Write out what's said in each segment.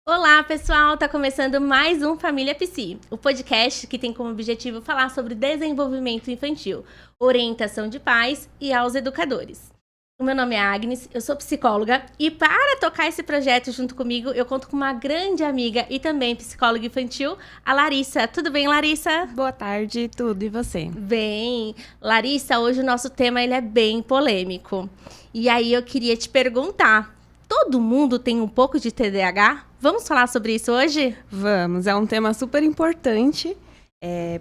Olá, pessoal! Tá começando mais um Família Psi, o podcast que tem como objetivo falar sobre desenvolvimento infantil, orientação de pais e aos educadores. O meu nome é Agnes, eu sou psicóloga e para tocar esse projeto junto comigo, eu conto com uma grande amiga e também psicóloga infantil, a Larissa. Tudo bem, Larissa? Boa tarde, tudo. E você? Bem, Larissa, hoje o nosso tema ele é bem polêmico. E aí eu queria te perguntar, todo mundo tem um pouco de TDAH? Vamos falar sobre isso hoje? Vamos, é um tema super importante.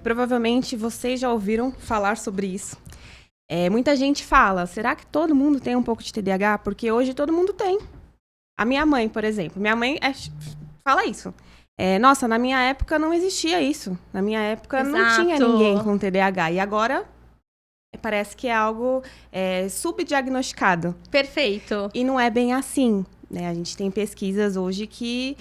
Provavelmente vocês já ouviram falar sobre isso. Muita gente fala, será que todo mundo tem um pouco de TDAH? Porque hoje todo mundo tem. A minha mãe, por exemplo, fala isso. Nossa, na minha época não existia isso. Na minha época não tinha ninguém com TDAH. E agora parece que é algo subdiagnosticado. Perfeito. E não é bem assim, né? A gente tem pesquisas hoje que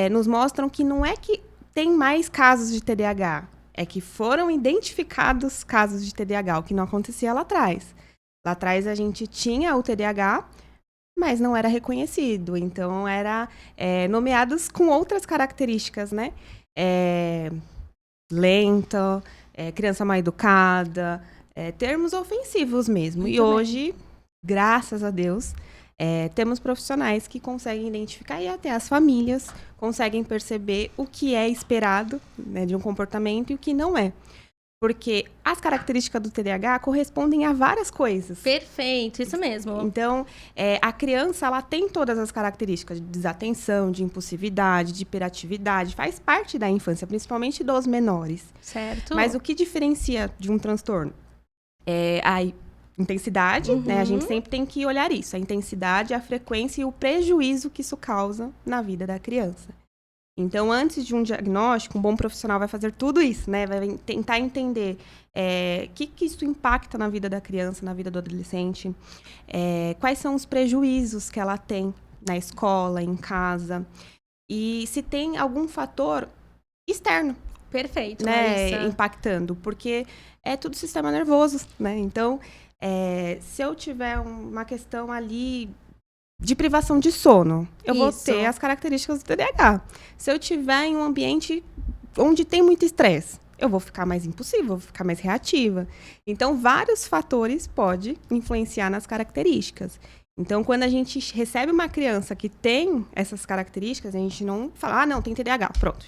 nos mostram que não é que tem mais casos de TDAH, é que foram identificados casos de TDAH, o que não acontecia lá atrás. Lá atrás a gente tinha o TDAH, mas não era reconhecido, então era nomeados com outras características, né? Lento, criança mal educada, termos ofensivos mesmo. Muito e hoje, graças a Deus, temos profissionais que conseguem identificar e até as famílias conseguem perceber o que é esperado, né, de um comportamento e o que não é. Porque as características do TDAH correspondem a várias coisas. Perfeito, isso mesmo. Então, a criança ela tem todas as características de desatenção, de impulsividade, de hiperatividade. Faz parte da infância, principalmente dos menores. Certo. Mas o que diferencia de um transtorno? A intensidade, né? A gente sempre tem que olhar isso. A intensidade, a frequência e o prejuízo que isso causa na vida da criança. Então, antes de um diagnóstico, um bom profissional vai fazer tudo isso, né? Vai tentar entender o que isso impacta na vida da criança, na vida do adolescente, quais são os prejuízos que ela tem na escola, em casa, e se tem algum fator externo. Perfeito, Né, Larissa. impactando, porque é tudo sistema nervoso, né? Então, se eu tiver uma questão ali de privação de sono, eu vou ter as características do TDAH. Se eu tiver em um ambiente onde tem muito estresse, eu vou ficar mais impulsiva, vou ficar mais reativa. Então, vários fatores podem influenciar nas características. Então, quando a gente recebe uma criança que tem essas características, a gente não fala, não, tem TDAH, pronto.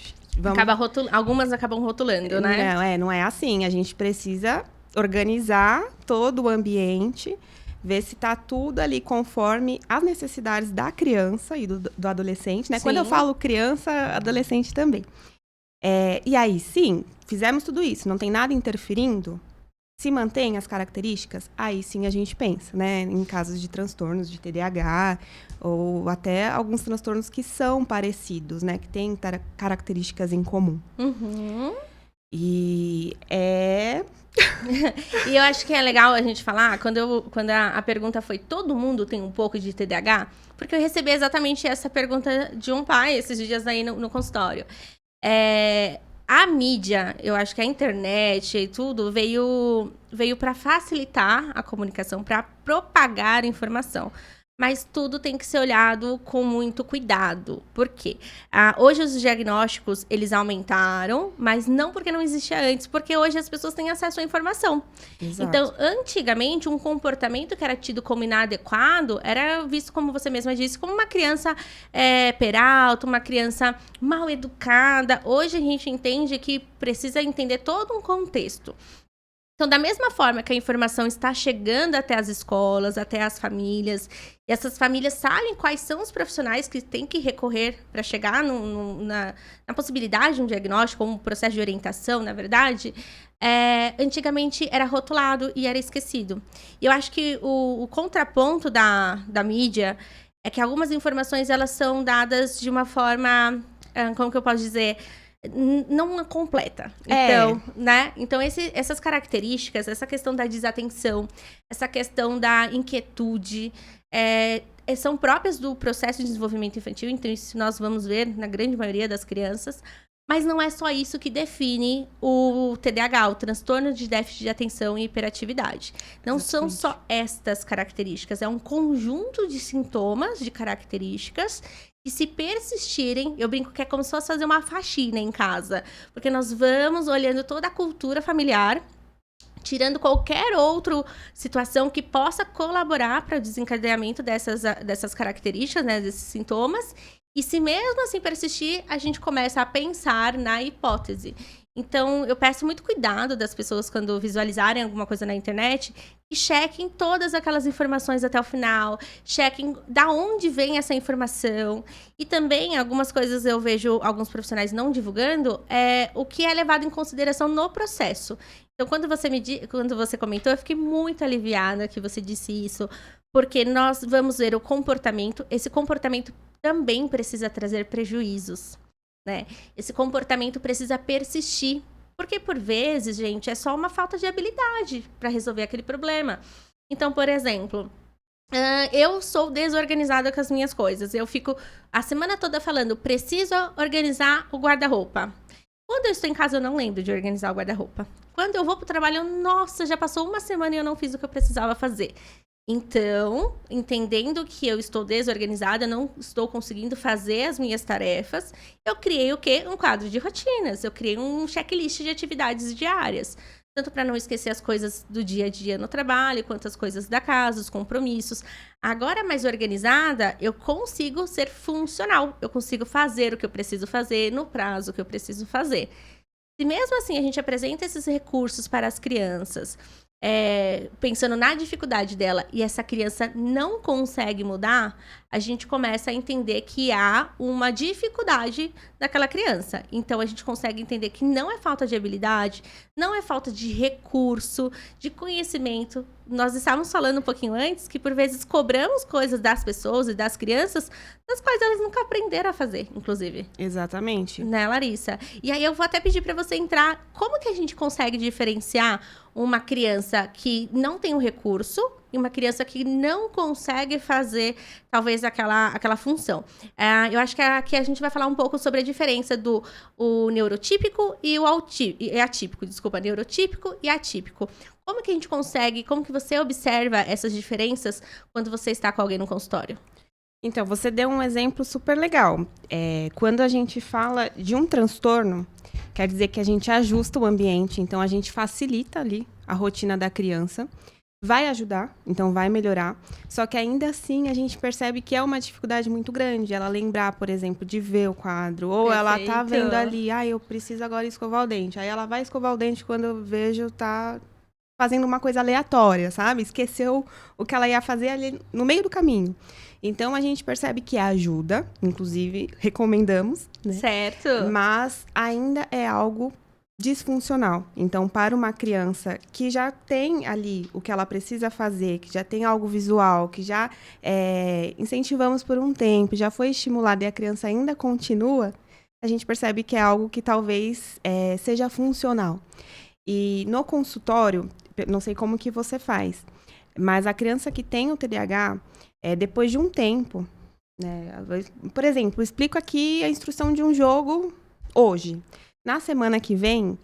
Algumas acabam rotulando, né? Não é assim. A gente precisa organizar todo o ambiente, ver se está tudo ali conforme as necessidades da criança e do adolescente, né? Sim. Quando eu falo criança, adolescente também. E aí, sim, fizemos tudo isso, não tem nada interferindo, se mantém as características, aí sim a gente pensa, né? Em casos de transtornos de TDAH ou até alguns transtornos que são parecidos, né? Que têm características em comum. E E eu acho que é legal a gente falar, quando a pergunta foi todo mundo tem um pouco de TDAH, porque eu recebi exatamente essa pergunta de um pai esses dias aí no consultório. A mídia, eu acho que a internet e tudo veio para facilitar a comunicação, para propagar informação. Mas tudo tem que ser olhado com muito cuidado. Por quê? Hoje os diagnósticos, eles aumentaram, mas não porque não existia antes, porque hoje as pessoas têm acesso à informação. Exato. Então, antigamente, um comportamento que era tido como inadequado era visto, como você mesma disse, como uma criança peralta, uma criança mal educada. Hoje a gente entende que precisa entender todo um contexto. Então, da mesma forma que a informação está chegando até as escolas, até as famílias, e essas famílias sabem quais são os profissionais que têm que recorrer para chegar na possibilidade de um diagnóstico, ou um processo de orientação, na verdade, antigamente era rotulado e era esquecido. E eu acho que o contraponto da mídia é que algumas informações elas são dadas de uma forma, como que eu posso dizer, não completa. Então, né? Então, essas características, essa questão da desatenção, essa questão da inquietude, são próprias do processo de desenvolvimento infantil. Então, isso nós vamos ver na grande maioria das crianças. Mas não é só isso que define o TDAH, o transtorno de déficit de atenção e hiperatividade. Não são só estas características, é um conjunto de sintomas, de características, que se persistirem, eu brinco que é como se fosse fazer uma faxina em casa, porque nós vamos olhando toda a cultura familiar, tirando qualquer outra situação que possa colaborar para o desencadeamento dessas características, né, desses sintomas. E se mesmo assim persistir, a gente começa a pensar na hipótese. Então, eu peço muito cuidado das pessoas quando visualizarem alguma coisa na internet e chequem todas aquelas informações até o final, chequem da onde vem essa informação. E também, algumas coisas eu vejo alguns profissionais não divulgando, o que é levado em consideração no processo. Então, quando você comentou, eu fiquei muito aliviada que você disse isso, porque nós vamos ver o comportamento, esse comportamento também precisa trazer prejuízos, né? Esse comportamento precisa persistir, porque por vezes, gente, é só uma falta de habilidade para resolver aquele problema. Então, por exemplo, eu sou desorganizada com as minhas coisas. Eu fico a semana toda falando, preciso organizar o guarda-roupa. Quando eu estou em casa, eu não lembro de organizar o guarda-roupa. Quando eu vou para o trabalho, nossa, já passou uma semana e eu não fiz o que eu precisava fazer. Então, entendendo que eu estou desorganizada, não estou conseguindo fazer as minhas tarefas, eu criei o quê? Um quadro de rotinas. Eu criei um checklist de atividades diárias. Tanto para não esquecer as coisas do dia a dia no trabalho, quanto as coisas da casa, os compromissos. Agora, mais organizada, eu consigo ser funcional. Eu consigo fazer o que eu preciso fazer no prazo que eu preciso fazer. Se mesmo assim a gente apresenta esses recursos para as crianças, pensando na dificuldade dela, e essa criança não consegue mudar, a gente começa a entender que há uma dificuldade daquela criança. Então, a gente consegue entender que não é falta de habilidade, não é falta de recurso, de conhecimento. Nós estávamos falando um pouquinho antes que, por vezes, cobramos coisas das pessoas e das crianças, das quais elas nunca aprenderam a fazer, inclusive. Exatamente. Né, Larissa? E aí, eu vou até pedir para você entrar. Como que a gente consegue diferenciar uma criança que não tem o recurso e uma criança que não consegue fazer, talvez, aquela função? Eu acho que aqui a gente vai falar um pouco sobre a diferença do neurotípico e o atípico. Desculpa, neurotípico e atípico. Como que a gente consegue, como que você observa essas diferenças quando você está com alguém no consultório? Então, você deu um exemplo super legal. Quando a gente fala de um transtorno, quer dizer que a gente ajusta o ambiente, então a gente facilita ali a rotina da criança, vai ajudar, então vai melhorar, só que ainda assim a gente percebe que é uma dificuldade muito grande, ela lembrar, por exemplo, de ver o quadro, ou Perfeito. Ela tá vendo ali, eu preciso agora escovar o dente, aí ela vai escovar o dente quando eu vejo tá fazendo uma coisa aleatória, sabe? Esqueceu o que ela ia fazer ali no meio do caminho. Então, a gente percebe que ajuda, inclusive, recomendamos, né? Certo. Mas ainda é algo disfuncional. Então, para uma criança que já tem ali o que ela precisa fazer, que já tem algo visual, que já incentivamos por um tempo, já foi estimulada e a criança ainda continua, a gente percebe que é algo que talvez seja funcional. E no consultório, não sei como que você faz, mas a criança que tem o TDAH, depois de um tempo, né? Por exemplo, explico aqui a instrução de um jogo hoje. Na semana que vem,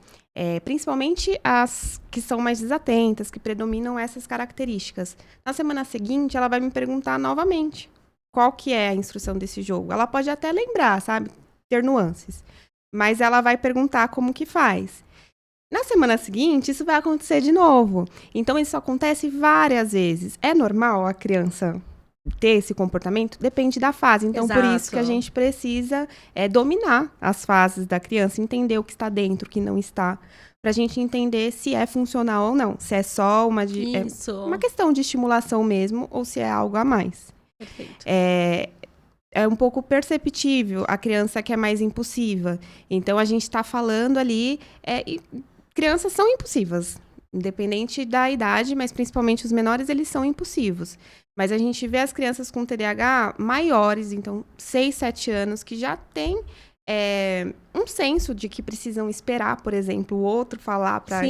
principalmente as que são mais desatentas, que predominam essas características. Na semana seguinte, ela vai me perguntar novamente qual que é a instrução desse jogo. Ela pode até lembrar, sabe? Ter nuances. Mas ela vai perguntar como que faz. Na semana seguinte, isso vai acontecer de novo. Então, isso acontece várias vezes. É normal a criança ter esse comportamento? Depende da fase. Então, Exato. Por isso que a gente precisa dominar as fases da criança, entender o que está dentro, o que não está, para a gente entender se é funcional ou não. Se é só uma questão de estimulação mesmo, ou se é algo a mais. Perfeito. É um pouco perceptível a criança que é mais impulsiva. Então, a gente está falando ali... crianças são impulsivas, independente da idade, mas principalmente os menores, eles são impulsivos. Mas a gente vê as crianças com TDAH maiores, então 6, 7 anos, que já têm um senso de que precisam esperar, por exemplo, o outro falar para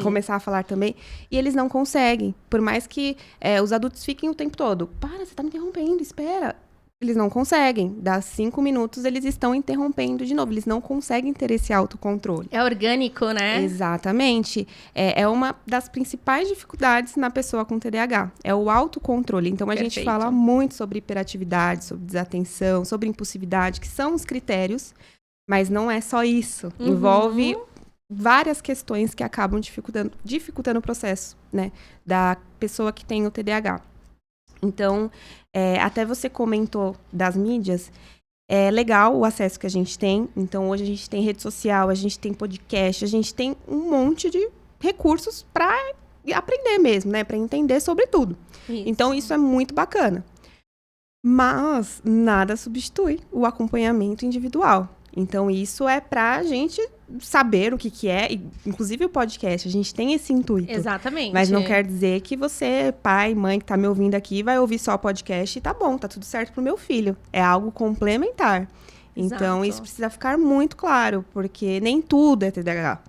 começar a falar também. E eles não conseguem, por mais que os adultos fiquem o tempo todo. Para, você está me interrompendo, espera. Eles não conseguem. Dá 5 minutos, eles estão interrompendo de novo. Eles não conseguem ter esse autocontrole. É orgânico, né? Exatamente. É uma das principais dificuldades na pessoa com TDAH. É o autocontrole. Então, a gente fala muito sobre hiperatividade, sobre desatenção, sobre impulsividade, que são os critérios. Mas não é só isso. Envolve várias questões que acabam dificultando o processo, né? Da pessoa que tem o TDAH. Então, até você comentou das mídias, é legal o acesso que a gente tem. Então, hoje a gente tem rede social, a gente tem podcast, a gente tem um monte de recursos para aprender mesmo, né? Para entender sobre tudo. Isso. Então, isso é muito bacana. Mas nada substitui o acompanhamento individual. Então, isso é pra gente saber o que é. Inclusive, o podcast, a gente tem esse intuito. Exatamente. Mas não quer dizer que você, pai, mãe, que tá me ouvindo aqui, vai ouvir só o podcast e tá bom, tá tudo certo pro meu filho. É algo complementar. Exato. Então, isso precisa ficar muito claro, porque nem tudo é TDAH.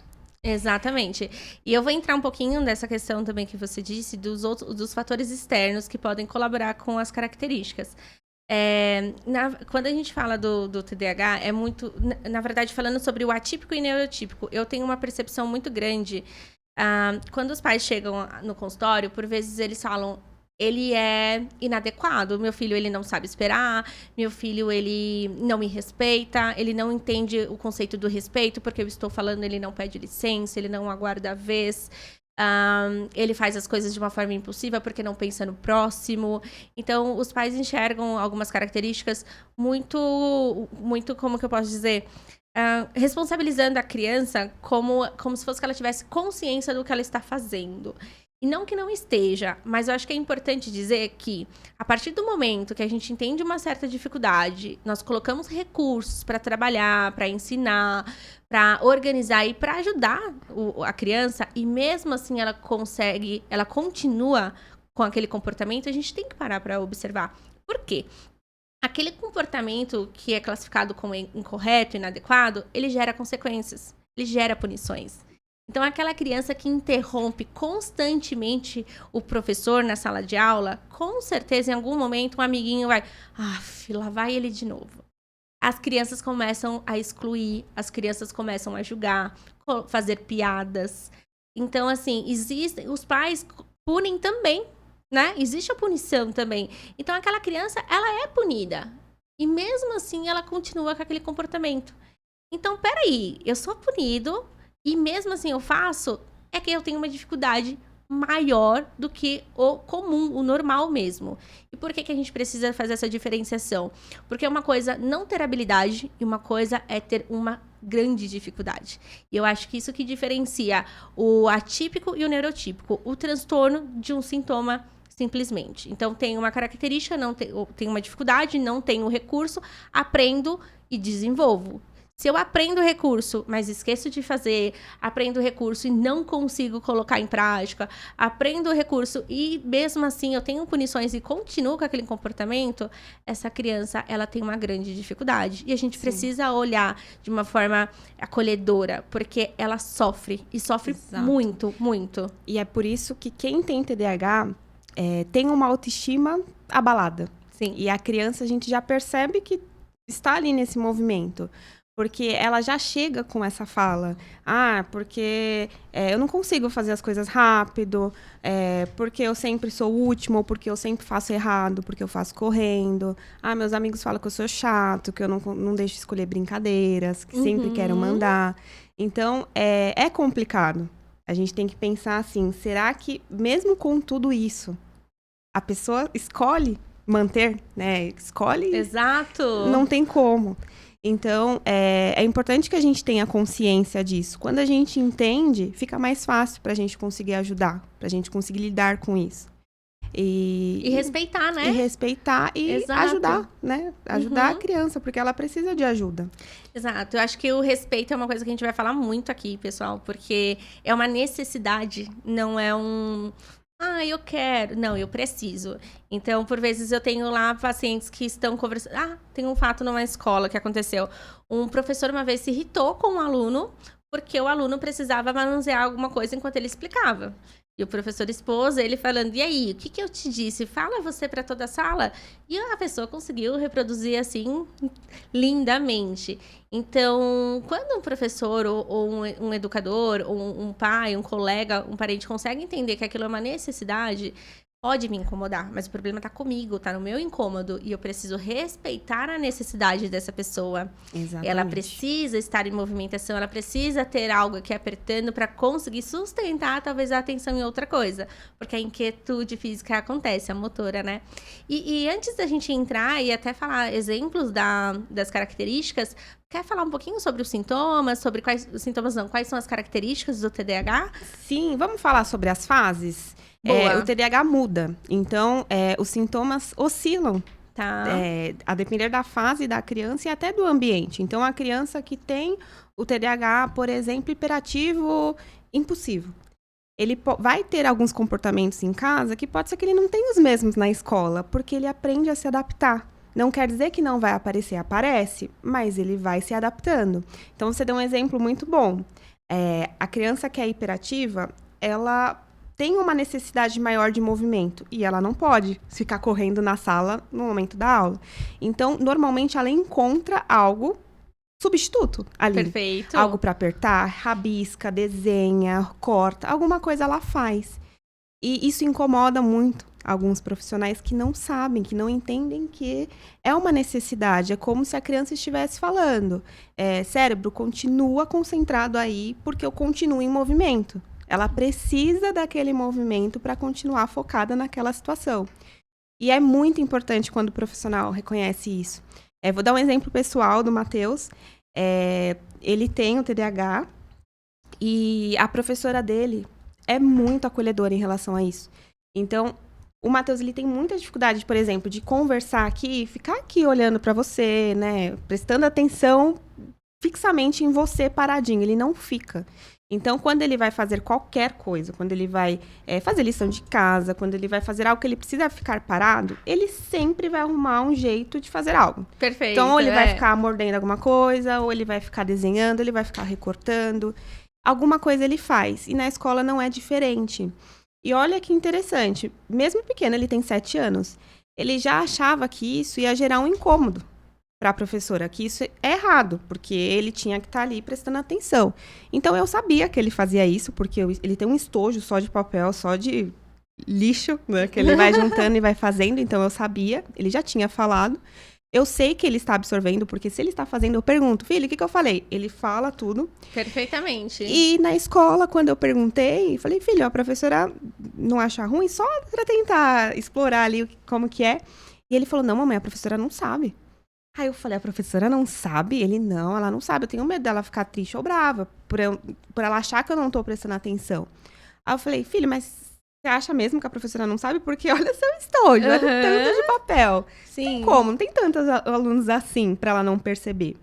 Exatamente. E eu vou entrar um pouquinho dessa questão também que você disse, dos fatores externos que podem colaborar com as características. Quando a gente fala do TDAH, é muito... Na verdade, falando sobre o atípico e neurotípico, eu tenho uma percepção muito grande. Quando os pais chegam no consultório, por vezes eles falam... Ele é inadequado, meu filho, ele não sabe esperar, meu filho, ele não me respeita, ele não entende o conceito do respeito, porque eu estou falando, ele não pede licença, ele não aguarda a vez, ele faz as coisas de uma forma impulsiva porque não pensa no próximo. Então, os pais enxergam algumas características muito, como que eu posso dizer... responsabilizando a criança como se fosse que ela tivesse consciência do que ela está fazendo. E não que não esteja, mas eu acho que é importante dizer que, a partir do momento que a gente entende uma certa dificuldade, nós colocamos recursos para trabalhar, para ensinar, para organizar e para ajudar a criança, e mesmo assim ela continua com aquele comportamento, a gente tem que parar para observar. Por quê? Aquele comportamento que é classificado como incorreto, inadequado, ele gera consequências, ele gera punições. Então, aquela criança que interrompe constantemente o professor na sala de aula, com certeza, em algum momento, um amiguinho vai... lá vai ele de novo. As crianças começam a excluir, as crianças começam a julgar, fazer piadas. Então, assim, os pais punem também, né? Existe a punição também. Então, aquela criança, ela é punida. E mesmo assim, ela continua com aquele comportamento. Então, peraí, eu sou punido... E mesmo assim eu faço, é que eu tenho uma dificuldade maior do que o comum, o normal mesmo. E por que a gente precisa fazer essa diferenciação? Porque uma coisa não ter habilidade e uma coisa é ter uma grande dificuldade. E eu acho que isso que diferencia o atípico e o neurotípico, o transtorno de um sintoma simplesmente. Então, tem uma característica, tem uma dificuldade, não tenho recurso, aprendo e desenvolvo. Se eu aprendo o recurso, mas esqueço de fazer, aprendo o recurso e não consigo colocar em prática, aprendo o recurso e mesmo assim eu tenho punições e continuo com aquele comportamento, essa criança, ela tem uma grande dificuldade. E a gente precisa olhar de uma forma acolhedora, porque ela sofre, e sofre muito, muito. E é por isso que quem tem TDAH tem uma autoestima abalada. Sim. E a criança, a gente já percebe que está ali nesse movimento. Porque ela já chega com essa fala. Porque eu não consigo fazer as coisas rápido, porque eu sempre sou o último, ou porque eu sempre faço errado, porque eu faço correndo. Meus amigos falam que eu sou chato, que eu não deixo escolher brincadeiras, que sempre quero mandar. Então, é complicado. A gente tem que pensar assim, será que, mesmo com tudo isso, a pessoa escolhe manter, né? Escolhe... Exato! Não tem como. Então, é importante que a gente tenha consciência disso. Quando a gente entende, fica mais fácil para a gente conseguir ajudar, para a gente conseguir lidar com isso. E respeitar, né? E respeitar e ajudar, né? Ajudar a criança, porque ela precisa de ajuda. Exato. Eu acho que o respeito é uma coisa que a gente vai falar muito aqui, pessoal, porque é uma necessidade, não é um... eu quero. Não, eu preciso. Então, por vezes, eu tenho lá pacientes que estão conversando. Tem um fato numa escola que aconteceu. Um professor uma vez se irritou com um aluno porque o aluno precisava manusear alguma coisa enquanto ele explicava. E o professor expôs ele falando, e aí, o que que eu te disse? Fala você para toda a sala. E a pessoa conseguiu reproduzir assim, lindamente. Então, quando um professor ou um educador, ou um pai, um colega, um parente consegue entender que aquilo é uma necessidade, pode me incomodar, mas o problema tá comigo, tá no meu incômodo. E eu preciso respeitar a necessidade dessa pessoa. Exatamente. Ela precisa estar em movimentação, ela precisa ter algo aqui apertando para conseguir sustentar, talvez, a atenção em outra coisa. Porque a inquietude física acontece, a motora, né? E antes da gente entrar e até falar exemplos das características, quer falar um pouquinho sobre os sintomas, sobre quais são as características do TDAH? Sim, vamos falar sobre as fases? O TDAH muda, então os sintomas oscilam. Tá. A depender da fase da criança e até do ambiente. Então, a criança que tem o TDAH, por exemplo, hiperativo, impulsivo, ele vai ter alguns comportamentos em casa que pode ser que ele não tenha os mesmos na escola, porque ele aprende a se adaptar. Não quer dizer que não vai aparecer, aparece, mas ele vai se adaptando. Então, você deu um exemplo muito bom. A criança que é hiperativa, ela tem uma necessidade maior de movimento e ela não pode ficar correndo na sala no momento da aula. Então, normalmente, ela encontra algo substituto ali. Perfeito. Algo para apertar, rabisca, desenha, corta, alguma coisa ela faz. E isso incomoda muito alguns profissionais que não sabem, que não entendem que é uma necessidade. É como se a criança estivesse falando. Cérebro, continua concentrado aí porque eu continuo em movimento. Ela precisa daquele movimento para continuar focada naquela situação. E é muito importante quando o profissional reconhece isso. Vou dar um exemplo pessoal do Matheus. Ele tem o TDAH e a professora dele é muito acolhedora em relação a isso. Então, o Matheus, ele tem muita dificuldade, por exemplo, de conversar aqui, ficar aqui olhando para você, né? Prestando atenção fixamente em você paradinho. Ele não fica. Então, quando ele vai fazer qualquer coisa, quando ele vai fazer lição de casa, quando ele vai fazer algo que ele precisa ficar parado, ele sempre vai arrumar um jeito de fazer algo. Perfeito. Então, ou ele vai ficar mordendo alguma coisa, ou ele vai ficar desenhando, ele vai ficar recortando. Alguma coisa ele faz. E na escola não é diferente. E olha que interessante. Mesmo pequeno, ele tem 7 anos. Ele já achava que isso ia gerar um incômodo para a professora, que isso é errado, porque ele tinha que estar ali prestando atenção. Então, eu sabia que ele fazia isso, porque ele tem um estojo só de papel, só de lixo, né, que ele vai juntando e vai fazendo. Então, eu sabia, ele já tinha falado. Eu sei que ele está absorvendo, porque se ele está fazendo, eu pergunto, filho, o que eu falei? Ele fala tudo. Perfeitamente. E na escola, quando eu perguntei, falei, filho, a professora não acha ruim? Só para tentar explorar ali como que é. E ele falou, não, mamãe, a professora não sabe. Aí eu falei, a professora não sabe? Ele, não, ela não sabe. Eu tenho medo dela ficar triste ou brava, por ela achar que eu não tô prestando atenção. Aí eu falei, filho, mas você acha mesmo que a professora não sabe? Porque olha seu estojo, olha o tanto de papel. Sim. Tem como? Não tem tantos alunos assim pra ela não perceber.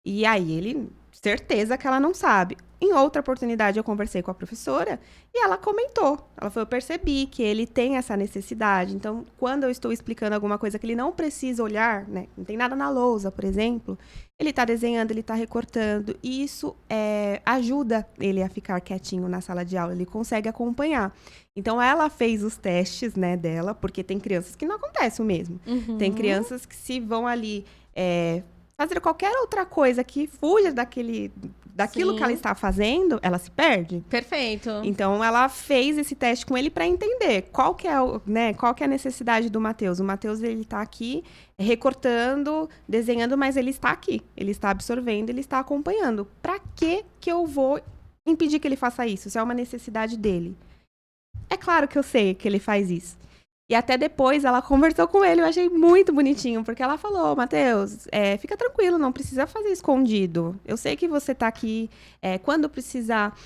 E aí ele, certeza que ela não sabe. Em outra oportunidade, eu conversei com a professora e ela comentou. Ela falou, eu percebi que ele tem essa necessidade. Então, quando eu estou explicando alguma coisa que ele não precisa olhar, né? Não tem nada na lousa, por exemplo, ele está desenhando, ele está recortando. E isso ajuda ele a ficar quietinho na sala de aula. Ele consegue acompanhar. Então, ela fez os testes, né, dela, porque tem crianças que não acontece o mesmo. Uhum. Tem crianças que se vão ali fazer qualquer outra coisa que fuja daquilo Sim. que ela está fazendo, ela se perde. Perfeito. Então, ela fez esse teste com ele para entender qual que é a necessidade do Matheus. O Matheus, ele está aqui recortando, desenhando, mas ele está aqui. Ele está absorvendo, ele está acompanhando. Para que eu vou impedir que ele faça isso? Se é uma necessidade dele. É claro que eu sei que ele faz isso. E até depois ela conversou com ele, eu achei muito bonitinho, porque ela falou, Matheus, fica tranquilo, não precisa fazer escondido. Eu sei que você tá aqui, quando precisar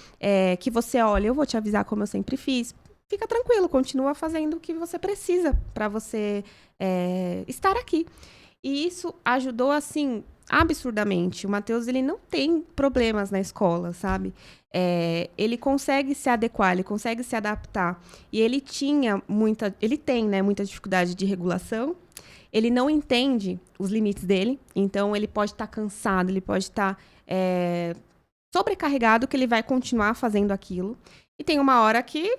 que você olhe, eu vou te avisar como eu sempre fiz. Fica tranquilo, continua fazendo o que você precisa para você estar aqui. E isso ajudou, assim, absurdamente. O Matheus, ele não tem problemas na escola, sabe? Ele consegue se adequar, ele consegue se adaptar. E ele tem, né, muita dificuldade de regulação. Ele não entende os limites dele. Então, ele pode estar cansado, ele pode estar sobrecarregado, que ele vai continuar fazendo aquilo. E tem uma hora que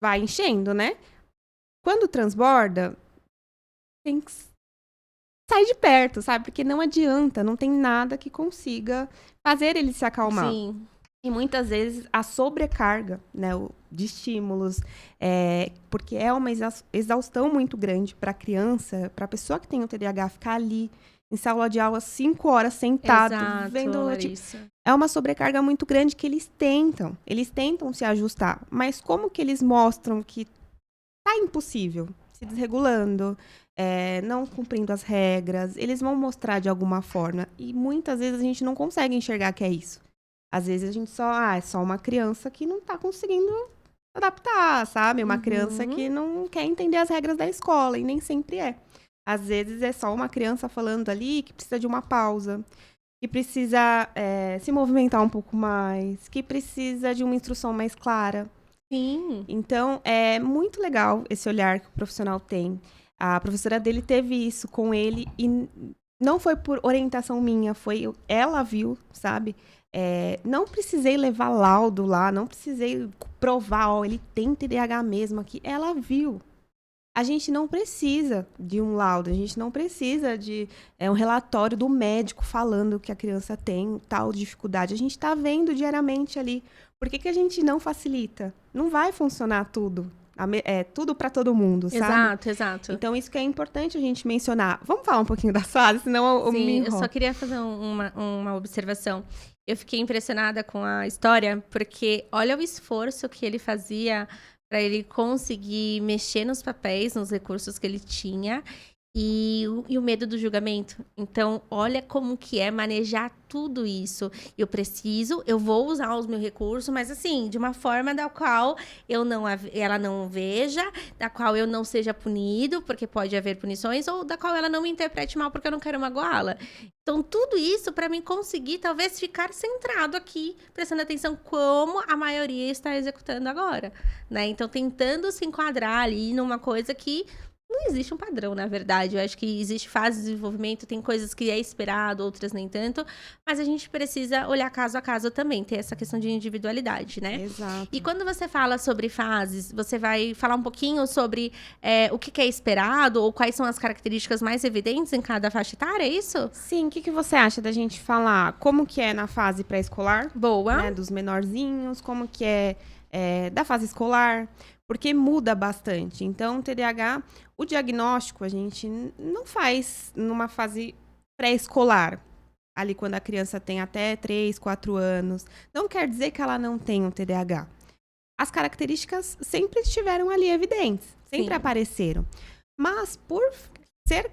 vai enchendo, né? Quando transborda, tem que sair de perto, sabe? Porque não adianta, não tem nada que consiga fazer ele se acalmar. Sim. E muitas vezes a sobrecarga, né, de estímulos, porque é uma exaustão muito grande para a criança, para a pessoa que tem o TDAH ficar ali em sala de aula 5 horas sentado, Exato, vendo. Larissa. É uma sobrecarga muito grande que eles tentam se ajustar, mas como que eles mostram que tá impossível, se desregulando, não cumprindo as regras, eles vão mostrar de alguma forma. E muitas vezes a gente não consegue enxergar que é isso. Às vezes a gente é só uma criança que não tá conseguindo adaptar, sabe? Uma criança que não quer entender as regras da escola, e nem sempre é. Às vezes é só uma criança falando ali que precisa de uma pausa, que precisa se movimentar um pouco mais, que precisa de uma instrução mais clara. Sim. Então, é muito legal esse olhar que o profissional tem. A professora dele teve isso com ele e não foi por orientação minha, ela viu, sabe? Não precisei levar laudo lá, não precisei provar, ele tem TDAH mesmo aqui. Ela viu. A gente não precisa de um laudo, a gente não precisa de um relatório do médico falando que a criança tem tal dificuldade. A gente está vendo diariamente ali. Por que a gente não facilita? Não vai funcionar tudo. Tudo para todo mundo, sabe? Exato. Então, isso que é importante a gente mencionar. Vamos falar um pouquinho das fases, senão eu me Sim, enrolo. eu só queria fazer uma observação. Eu fiquei impressionada com a história, porque olha o esforço que ele fazia para ele conseguir mexer nos papéis, nos recursos que ele tinha, e o medo do julgamento. Então, olha como que é manejar tudo isso. Eu vou usar os meus recursos, mas assim, de uma forma da qual ela não veja, da qual eu não seja punido, porque pode haver punições, ou da qual ela não me interprete mal, porque eu não quero magoá-la. Então, tudo isso para mim conseguir, talvez, ficar centrado aqui, prestando atenção como a maioria está executando agora, né? Então, tentando se enquadrar ali numa coisa que não existe um padrão, na verdade. Eu acho que existe fase de desenvolvimento, tem coisas que é esperado, outras nem tanto. Mas a gente precisa olhar caso a caso também, ter essa questão de individualidade, né? Exato. E quando você fala sobre fases, você vai falar um pouquinho sobre o que é esperado ou quais são as características mais evidentes em cada faixa etária, é isso? Sim, o que você acha da gente falar como que é na fase pré-escolar? Boa. Né, dos menorzinhos, como que é da fase escolar, porque muda bastante. Então, o TDAH, o diagnóstico a gente não faz numa fase pré-escolar, ali quando a criança tem até 3, 4 anos. Não quer dizer que ela não tem um TDAH. As características sempre estiveram ali evidentes, sempre apareceram. Mas, por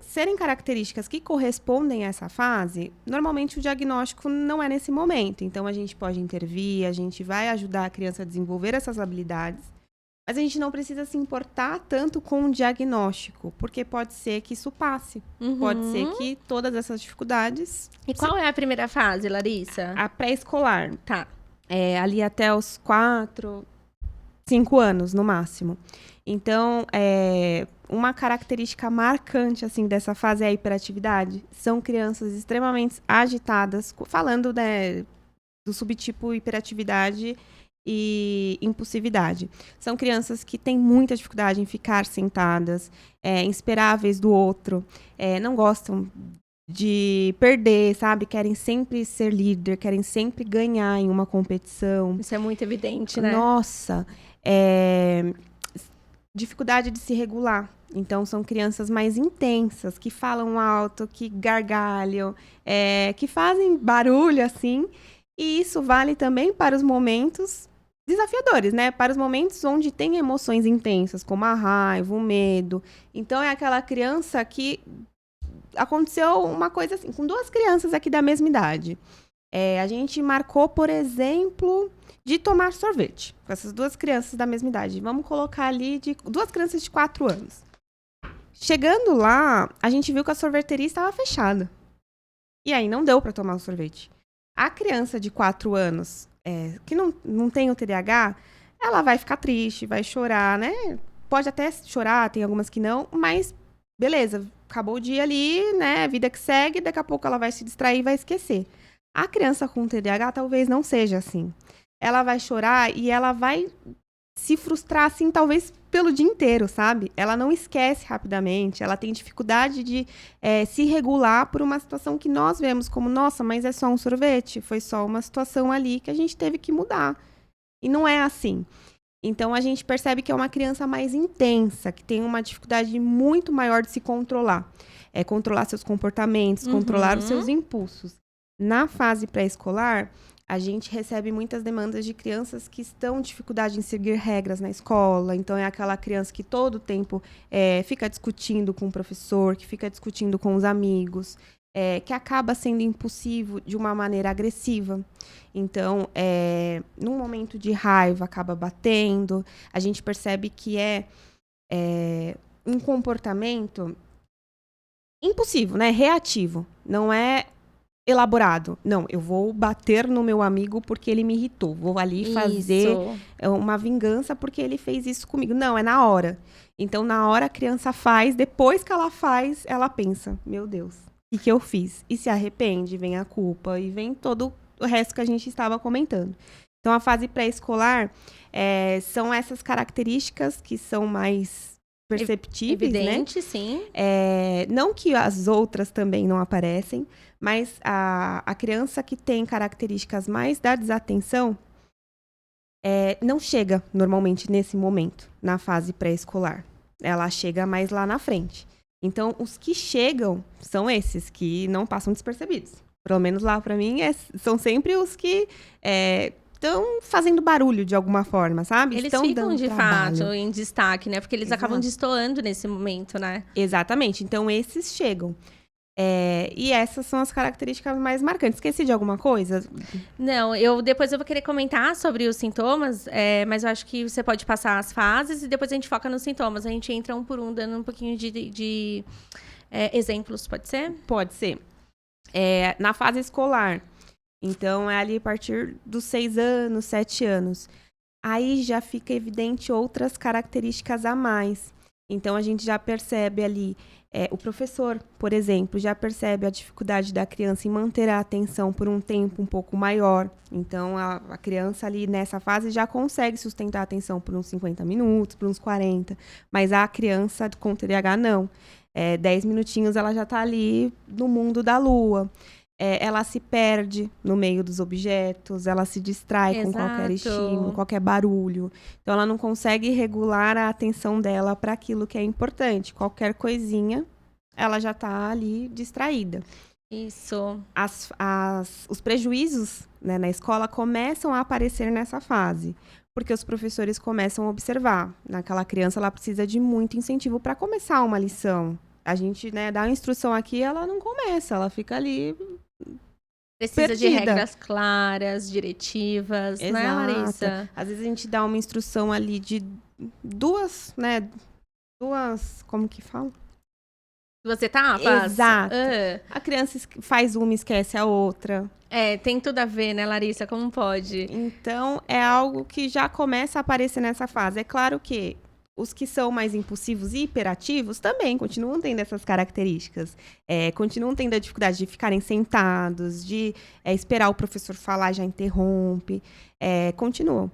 serem características que correspondem a essa fase, normalmente o diagnóstico não é nesse momento. Então, a gente pode intervir, a gente vai ajudar a criança a desenvolver essas habilidades, mas a gente não precisa se importar tanto com o diagnóstico, porque pode ser que isso passe. Pode ser que todas essas dificuldades... E qual é a primeira fase, Larissa? A pré-escolar. Tá. Ali até os 4, 5 anos, no máximo. Então, uma característica marcante, assim, dessa fase é a hiperatividade. São crianças extremamente agitadas, falando, né, do subtipo hiperatividade e impulsividade. São crianças que têm muita dificuldade em ficar sentadas, em esperar a vez do outro, não gostam de perder, sabe? Querem sempre ser líder, querem sempre ganhar em uma competição. Isso é muito evidente, né? Nossa, dificuldade de se regular. Então, são crianças mais intensas, que falam alto, que gargalham, que fazem barulho, assim. E isso vale também para os momentos desafiadores, né? Para os momentos onde tem emoções intensas, como a raiva, o medo. Então, é aquela criança que... Aconteceu uma coisa assim, com 2 crianças aqui da mesma idade. A gente marcou, por exemplo, de tomar sorvete. Com essas 2 crianças da mesma idade. Vamos colocar ali 2 crianças de 4 anos. Chegando lá, a gente viu que a sorveteria estava fechada. E aí não deu para tomar o sorvete. A criança de 4 anos, que não tem o TDAH, ela vai ficar triste, vai chorar, né? Pode até chorar, tem algumas que não, mas beleza, acabou o dia ali, né? Vida que segue, daqui a pouco ela vai se distrair e vai esquecer. A criança com TDAH talvez não seja assim. Ela vai chorar e ela vai se frustrar, assim, talvez pelo dia inteiro, sabe? Ela não esquece rapidamente, ela tem dificuldade de se regular por uma situação que nós vemos como, nossa, mas é só um sorvete, foi só uma situação ali que a gente teve que mudar. E não é assim. Então, a gente percebe que é uma criança mais intensa, que tem uma dificuldade muito maior de se controlar. Controlar seus comportamentos, controlar os seus impulsos. Na fase pré-escolar, a gente recebe muitas demandas de crianças que estão em dificuldade em seguir regras na escola. Então, é aquela criança que todo tempo fica discutindo com o professor, que fica discutindo com os amigos, que acaba sendo impulsivo de uma maneira agressiva. Então, num momento de raiva, acaba batendo. A gente percebe que um comportamento impulsivo, né? Reativo. Não é elaborado. Não, eu vou bater no meu amigo porque ele me irritou. Vou ali fazer uma vingança porque ele fez isso comigo. Não, é na hora. Então, na hora a criança faz, depois que ela faz, ela pensa, meu Deus, o que eu fiz? E se arrepende, vem a culpa e vem todo o resto que a gente estava comentando. Então, a fase pré-escolar são essas características que são mais perceptíveis, evidente, né? Sim. Não que as outras também não aparecem, mas a criança que tem características mais da desatenção não chega normalmente nesse momento, na fase pré-escolar. Ela chega mais lá na frente. Então, os que chegam são esses que não passam despercebidos. Pelo menos lá, para mim, são sempre os que estão fazendo barulho de alguma forma, sabe? Eles estão ficam, dando de trabalho. fato, em destaque, né? Porque eles acabam destoando nesse momento, né? Exatamente. Então, esses chegam. E essas são as características mais marcantes. Esqueci de alguma coisa? Não, depois eu vou querer comentar sobre os sintomas, mas eu acho que você pode passar as fases e depois a gente foca nos sintomas. A gente entra um por um, dando um pouquinho de exemplos, pode ser? Pode ser. Na fase escolar, então é ali a partir dos 6 anos, 7 anos. Aí já fica evidente outras características a mais. Então, a gente já percebe ali, o professor, por exemplo, já percebe a dificuldade da criança em manter a atenção por um tempo um pouco maior. Então, a criança ali nessa fase já consegue sustentar a atenção por uns 50 minutos, por uns 40. Mas a criança com TDAH, não. 10 minutinhos ela já está ali no mundo da lua. Ela se perde no meio dos objetos, ela se distrai com qualquer estímulo, qualquer barulho. Então, ela não consegue regular a atenção dela para aquilo que é importante. Qualquer coisinha, ela já está ali distraída. Isso. Os prejuízos, né, na escola começam a aparecer nessa fase, porque os professores começam a observar. Naquela criança, ela precisa de muito incentivo para começar uma lição. A gente, né, dá uma instrução aqui, ela não começa, ela fica ali precisa perdida. De regras claras, diretivas, Exato. Né, Larissa? Às vezes a gente dá uma instrução ali de duas, como que fala? 2 etapas? Exato. A criança faz uma e esquece a outra. Tem tudo a ver, né, Larissa? Como pode? Então, é algo que já começa a aparecer nessa fase. É claro que os que são mais impulsivos e hiperativos também continuam tendo essas características. Continuam tendo a dificuldade de ficarem sentados, de esperar o professor falar e já interrompe. Continuam.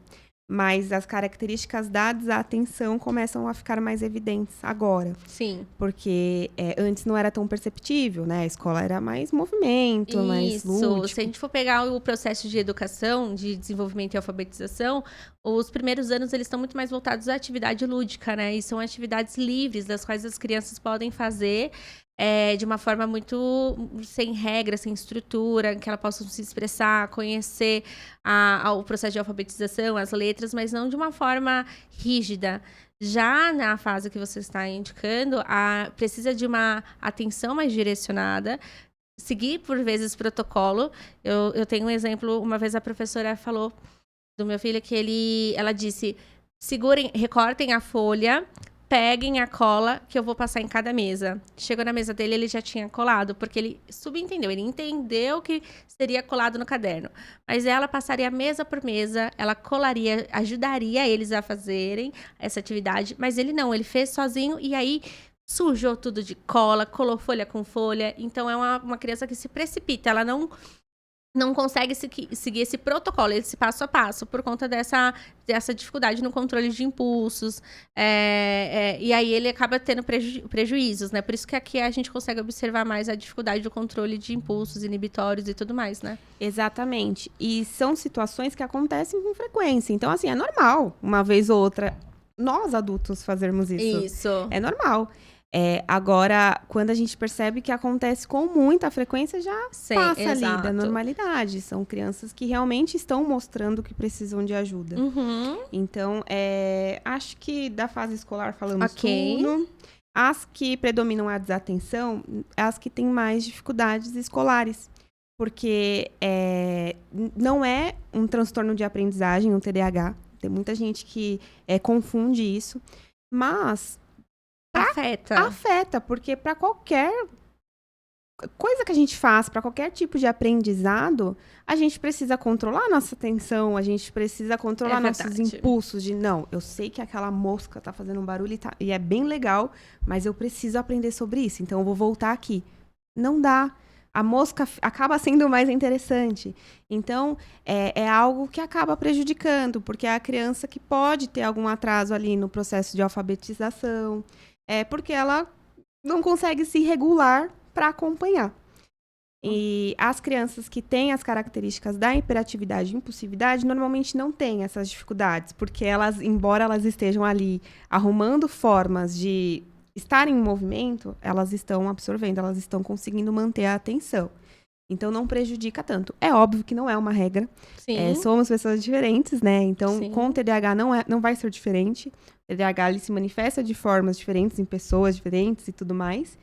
Mas as características da desatenção começam a ficar mais evidentes agora. Sim. Porque antes não era tão perceptível, né? A escola era mais movimento, mais lúdico. Se a gente for pegar o processo de educação, de desenvolvimento e alfabetização, os primeiros anos eles estão muito mais voltados à atividade lúdica, né? E são atividades livres, das quais as crianças podem fazer de uma forma muito sem regra, sem estrutura, que elas possam se expressar, conhecer o processo de alfabetização, as letras, mas não de uma forma rígida. Já na fase que você está indicando, precisa de uma atenção mais direcionada, seguir, por vezes, protocolo. Eu tenho um exemplo, uma vez a professora falou do meu filho que ela disse, recortem a folha, peguem a cola que eu vou passar em cada mesa. Chegou na mesa dele, ele já tinha colado, porque ele subentendeu, ele entendeu que seria colado no caderno. Mas ela passaria mesa por mesa, ela colaria, ajudaria eles a fazerem essa atividade, mas ele não, ele fez sozinho e aí sujou tudo de cola, colou folha com folha. Então, é uma criança que se precipita, ela não não consegue seguir esse protocolo, esse passo a passo, por conta dessa dificuldade no controle de impulsos. E aí ele acaba tendo prejuízos, né? Por isso que aqui a gente consegue observar mais a dificuldade do controle de impulsos inibitórios e tudo mais, né? Exatamente. E são situações que acontecem com frequência. Então, assim, é normal, uma vez ou outra, nós adultos fazermos isso. Isso. É normal. Agora, quando a gente percebe que acontece com muita frequência, já passa ali da normalidade. São crianças que realmente estão mostrando que precisam de ajuda. Então, acho que da fase escolar falamos tudo. As que predominam a desatenção, as que têm mais dificuldades escolares. Porque não é um transtorno de aprendizagem, um TDAH. Tem muita gente que confunde isso. Mas afeta, porque para qualquer coisa que a gente faz, para qualquer tipo de aprendizado, a gente precisa controlar a nossa atenção, a gente precisa controlar nossos impulsos de, não, eu sei que aquela mosca tá fazendo um barulho e é bem legal, mas eu preciso aprender sobre isso, então eu vou voltar aqui. Não dá. A mosca acaba sendo mais interessante. Então, é algo que acaba prejudicando, porque é a criança que pode ter algum atraso ali no processo de alfabetização, porque ela não consegue se regular para acompanhar. E as crianças que têm as características da hiperatividade e impulsividade normalmente não têm essas dificuldades, porque elas, embora elas estejam ali arrumando formas de estar em movimento, elas estão absorvendo, elas estão conseguindo manter a atenção. Então, não prejudica tanto. É óbvio que não é uma regra. Somos pessoas diferentes, né? Então, com o TDAH não vai ser diferente. O TDAH ele se manifesta de formas diferentes, em pessoas diferentes e tudo mais.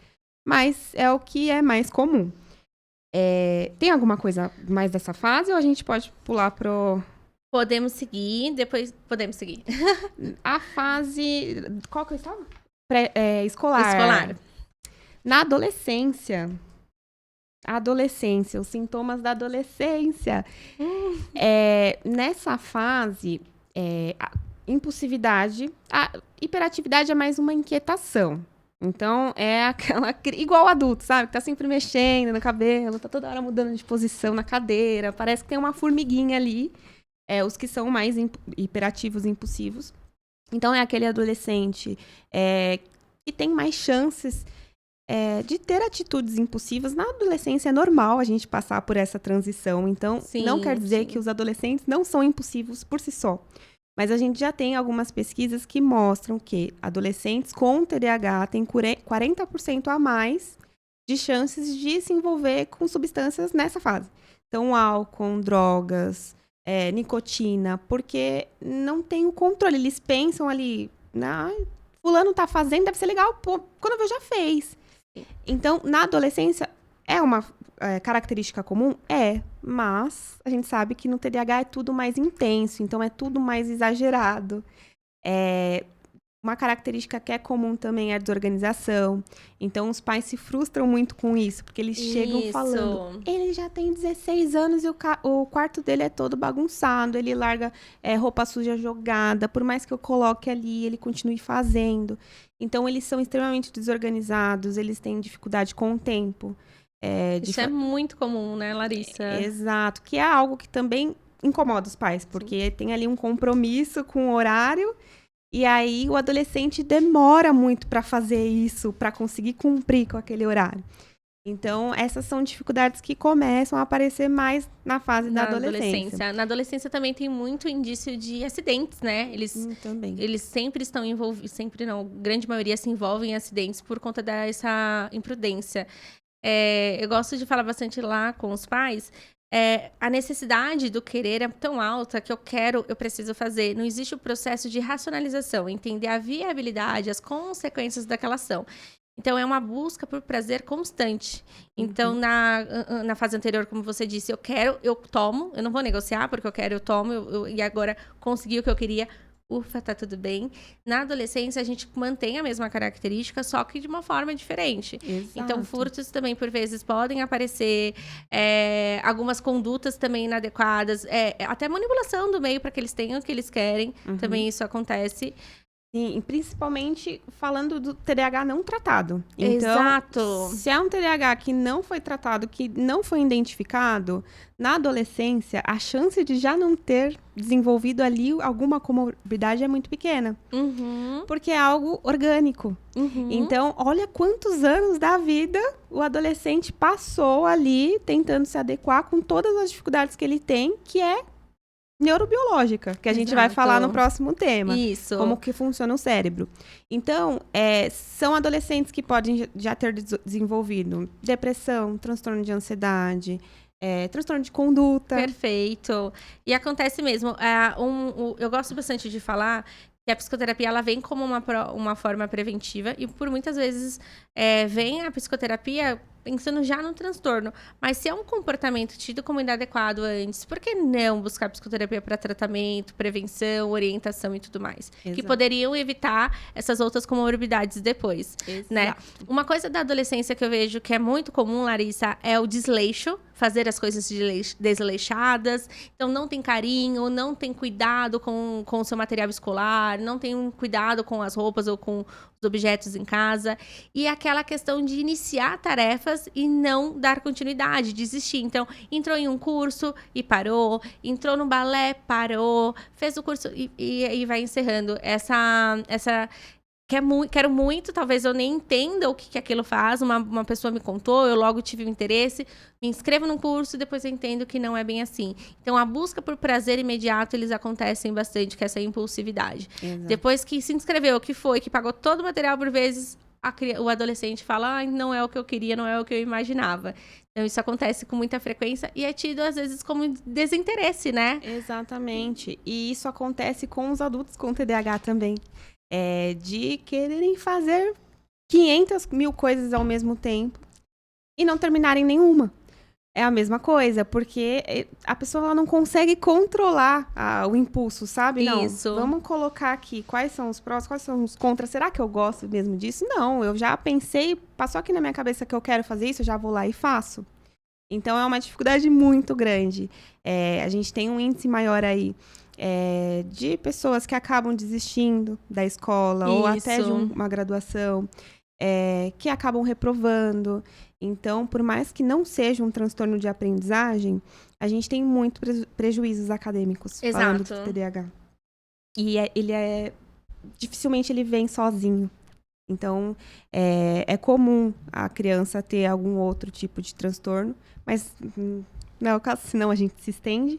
Mas é o que é mais comum. Tem alguma coisa mais dessa fase ou a gente pode pular pro... Podemos seguir, depois podemos seguir. A fase... Qual que eu estava? Escolar. Na adolescência. Os sintomas da adolescência. Nessa fase, a impulsividade, a hiperatividade é mais uma inquietação. Então, é aquela... Igual adulto, sabe? Que tá sempre mexendo no cabelo, tá toda hora mudando de posição na cadeira. Parece que tem uma formiguinha ali. Os que são mais hiperativos e impulsivos. Então, é aquele adolescente que tem mais chances de ter atitudes impulsivas. Na adolescência é normal a gente passar por essa transição. Então, não quer dizer que os adolescentes não são impulsivos por si só. Mas a gente já tem algumas pesquisas que mostram que adolescentes com TDAH têm 40% a mais de chances de se envolver com substâncias nessa fase. Então, álcool, drogas... nicotina, porque não tem o controle. Eles pensam ali, fulano tá fazendo, deve ser legal, pô, quando eu já fez. Então, na adolescência, é uma característica comum? Mas a gente sabe que no TDAH é tudo mais intenso, então é tudo mais exagerado. Uma característica que é comum também é a desorganização. Então, os pais se frustram muito com isso, porque eles chegam falando... Ele já tem 16 anos e o quarto dele é todo bagunçado. Ele larga roupa suja jogada. Por mais que eu coloque ali, ele continue fazendo. Então, eles são extremamente desorganizados. Eles têm dificuldade com o tempo. Isso é muito comum, né, Larissa? Exato. Que é algo que também incomoda os pais, porque tem ali um compromisso com o horário... E aí, o adolescente demora muito para fazer isso, para conseguir cumprir com aquele horário. Então, essas são dificuldades que começam a aparecer mais na fase da adolescência. Na adolescência também tem muito indício de acidentes, né? Eles sempre estão envolvidos, sempre não, grande maioria se envolvem em acidentes por conta dessa imprudência. Eu gosto de falar bastante lá com os pais... a necessidade do querer é tão alta que eu preciso fazer. Não existe o processo de racionalização, entender a viabilidade, as consequências daquela ação. Então, é uma busca por prazer constante. Então, na fase anterior, como você disse, eu tomo, eu não vou negociar porque eu quero, eu tomo, e agora consegui o que eu queria. Ufa, tá tudo bem. Na adolescência, a gente mantém a mesma característica, só que de uma forma diferente. Exato. Então, furtos também, por vezes, podem aparecer. Algumas condutas também inadequadas. Até manipulação do meio para que eles tenham o que eles querem. Também isso acontece. Sim, e principalmente falando do TDAH não tratado. Então, Exato. se é um TDAH que não foi tratado, que não foi identificado, na adolescência, a chance de já não ter desenvolvido ali alguma comorbidade é muito pequena. Uhum. Porque é algo orgânico. Uhum. Então, olha quantos anos da vida o adolescente passou ali tentando se adequar com todas as dificuldades que ele tem, que é neurobiológica, que a gente vai Exato. falar no próximo tema. Isso. Como que funciona o cérebro. Então, são adolescentes que podem já ter desenvolvido depressão, transtorno de ansiedade, transtorno de conduta. Perfeito. E acontece mesmo. Eu gosto bastante de falar que a psicoterapia ela vem como uma forma preventiva e por muitas vezes vem a psicoterapia pensando já no transtorno. Mas se é um comportamento tido como inadequado antes, por que não buscar psicoterapia para tratamento, prevenção, orientação e tudo mais? Exato. Que poderiam evitar essas outras comorbidades depois, né? Uma coisa da adolescência que eu vejo que é muito comum, Larissa, é o desleixo, fazer as coisas desleixadas. Então, não tem carinho, não tem cuidado com o seu material escolar, não tem um cuidado com as roupas ou com os objetos em casa. E aquela questão de iniciar tarefas e não dar continuidade, desistir. Então, entrou em um curso e parou, entrou no balé, parou, fez o curso e vai encerrando. Quero muito, talvez eu nem entenda o que aquilo faz, uma pessoa me contou, eu logo tive um interesse, me inscrevo num curso e depois eu entendo que não é bem assim. Então, a busca por prazer imediato, eles acontecem bastante, que é essa impulsividade. Exato. Depois que se inscreveu, que pagou todo o material por vezes, o adolescente fala, não é o que eu queria, não é o que eu imaginava. Então, isso acontece com muita frequência e é tido, às vezes, como desinteresse, né? Exatamente. E isso acontece com os adultos com TDAH também. De quererem fazer 500 mil coisas ao mesmo tempo e não terminarem nenhuma. É a mesma coisa, porque a pessoa ela não consegue controlar o impulso, sabe? Isso. Não, vamos colocar aqui quais são os prós, quais são os contras. Será que eu gosto mesmo disso? Não, eu já pensei, passou aqui na minha cabeça que eu quero fazer isso, eu já vou lá e faço. Então, é uma dificuldade muito grande. A gente tem um índice maior aí de pessoas que acabam desistindo da escola ou até de uma graduação, que acabam reprovando. Então, por mais que não seja um transtorno de aprendizagem, a gente tem muitos prejuízos acadêmicos falando do TDAH. E dificilmente ele vem sozinho. Então, é comum a criança ter algum outro tipo de transtorno, mas não é o caso, senão a gente se estende.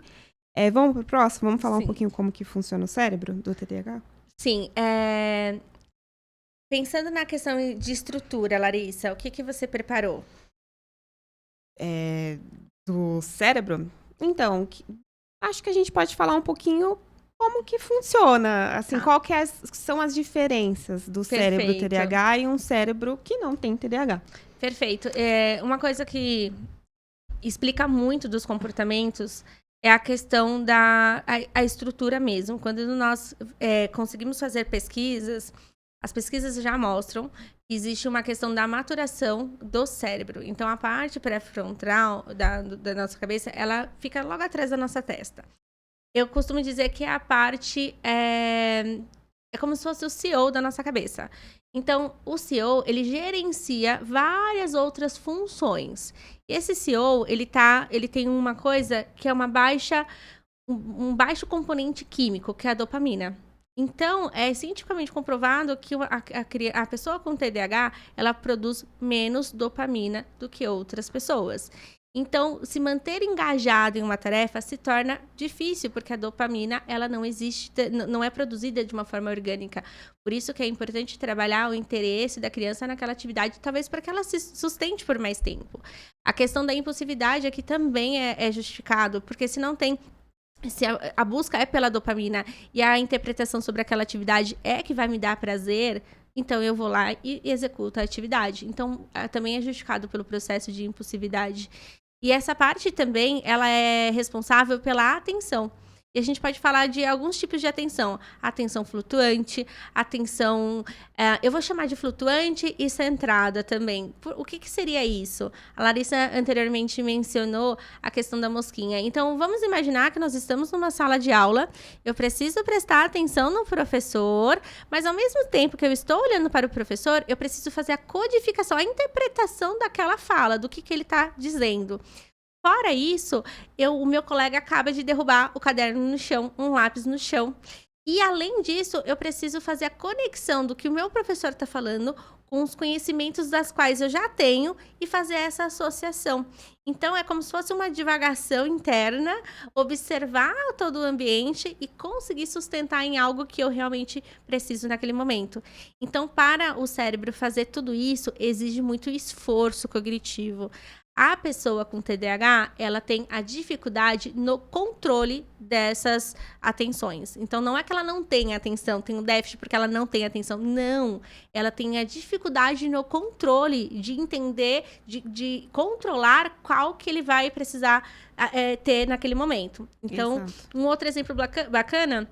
Vamos para o próximo? Vamos falar um pouquinho como que funciona o cérebro do TDAH? Sim. Pensando na questão de estrutura, Larissa, o que você preparou? Do cérebro? Então, acho que a gente pode falar um pouquinho como que funciona, assim, qual que são as diferenças do cérebro TDAH e um cérebro que não tem TDAH. Perfeito. Uma coisa que explica muito dos comportamentos é a questão da estrutura mesmo. Quando nós conseguimos fazer pesquisas, as pesquisas já mostram que existe uma questão da maturação do cérebro. Então, a parte pré-frontal da nossa cabeça, ela fica logo atrás da nossa testa. Eu costumo dizer que a parte é como se fosse o CEO da nossa cabeça. Então, o CEO, ele gerencia várias outras funções. E esse CEO, ele tem uma coisa que é um baixo componente químico, que é a dopamina. Então, é cientificamente comprovado que a pessoa com TDAH, ela produz menos dopamina do que outras pessoas. Então, se manter engajado em uma tarefa se torna difícil, porque a dopamina, ela não existe, não é produzida de uma forma orgânica. Por isso que é importante trabalhar o interesse da criança naquela atividade, talvez para que ela se sustente por mais tempo. A questão da impulsividade aqui também é justificado, porque se não tem... Se a busca é pela dopamina e a interpretação sobre aquela atividade é que vai me dar prazer, então eu vou lá e executo a atividade. Então, também é justificado pelo processo de impulsividade. E essa parte também, ela é responsável pela atenção. E a gente pode falar de alguns tipos de atenção. Atenção flutuante, atenção... eu vou chamar de flutuante e centrada também. O que seria isso? A Larissa anteriormente mencionou a questão da mosquinha. Então, vamos imaginar que nós estamos numa sala de aula, eu preciso prestar atenção no professor, mas ao mesmo tempo que eu estou olhando para o professor, eu preciso fazer a codificação, a interpretação daquela fala, do que ele está dizendo. Fora isso, o meu colega acaba de derrubar o caderno no chão, um lápis no chão. E, além disso, eu preciso fazer a conexão do que o meu professor está falando com os conhecimentos das quais eu já tenho e fazer essa associação. Então, é como se fosse uma divagação interna, observar todo o ambiente e conseguir sustentar em algo que eu realmente preciso naquele momento. Então, para o cérebro fazer tudo isso, exige muito esforço cognitivo. A pessoa com TDAH, ela tem a dificuldade no controle dessas atenções. Então, não é que ela não tenha atenção, tem um déficit porque ela não tem atenção. Não, ela tem a dificuldade no controle, de entender, de controlar qual que ele vai precisar ter naquele momento. Então, um outro exemplo bacana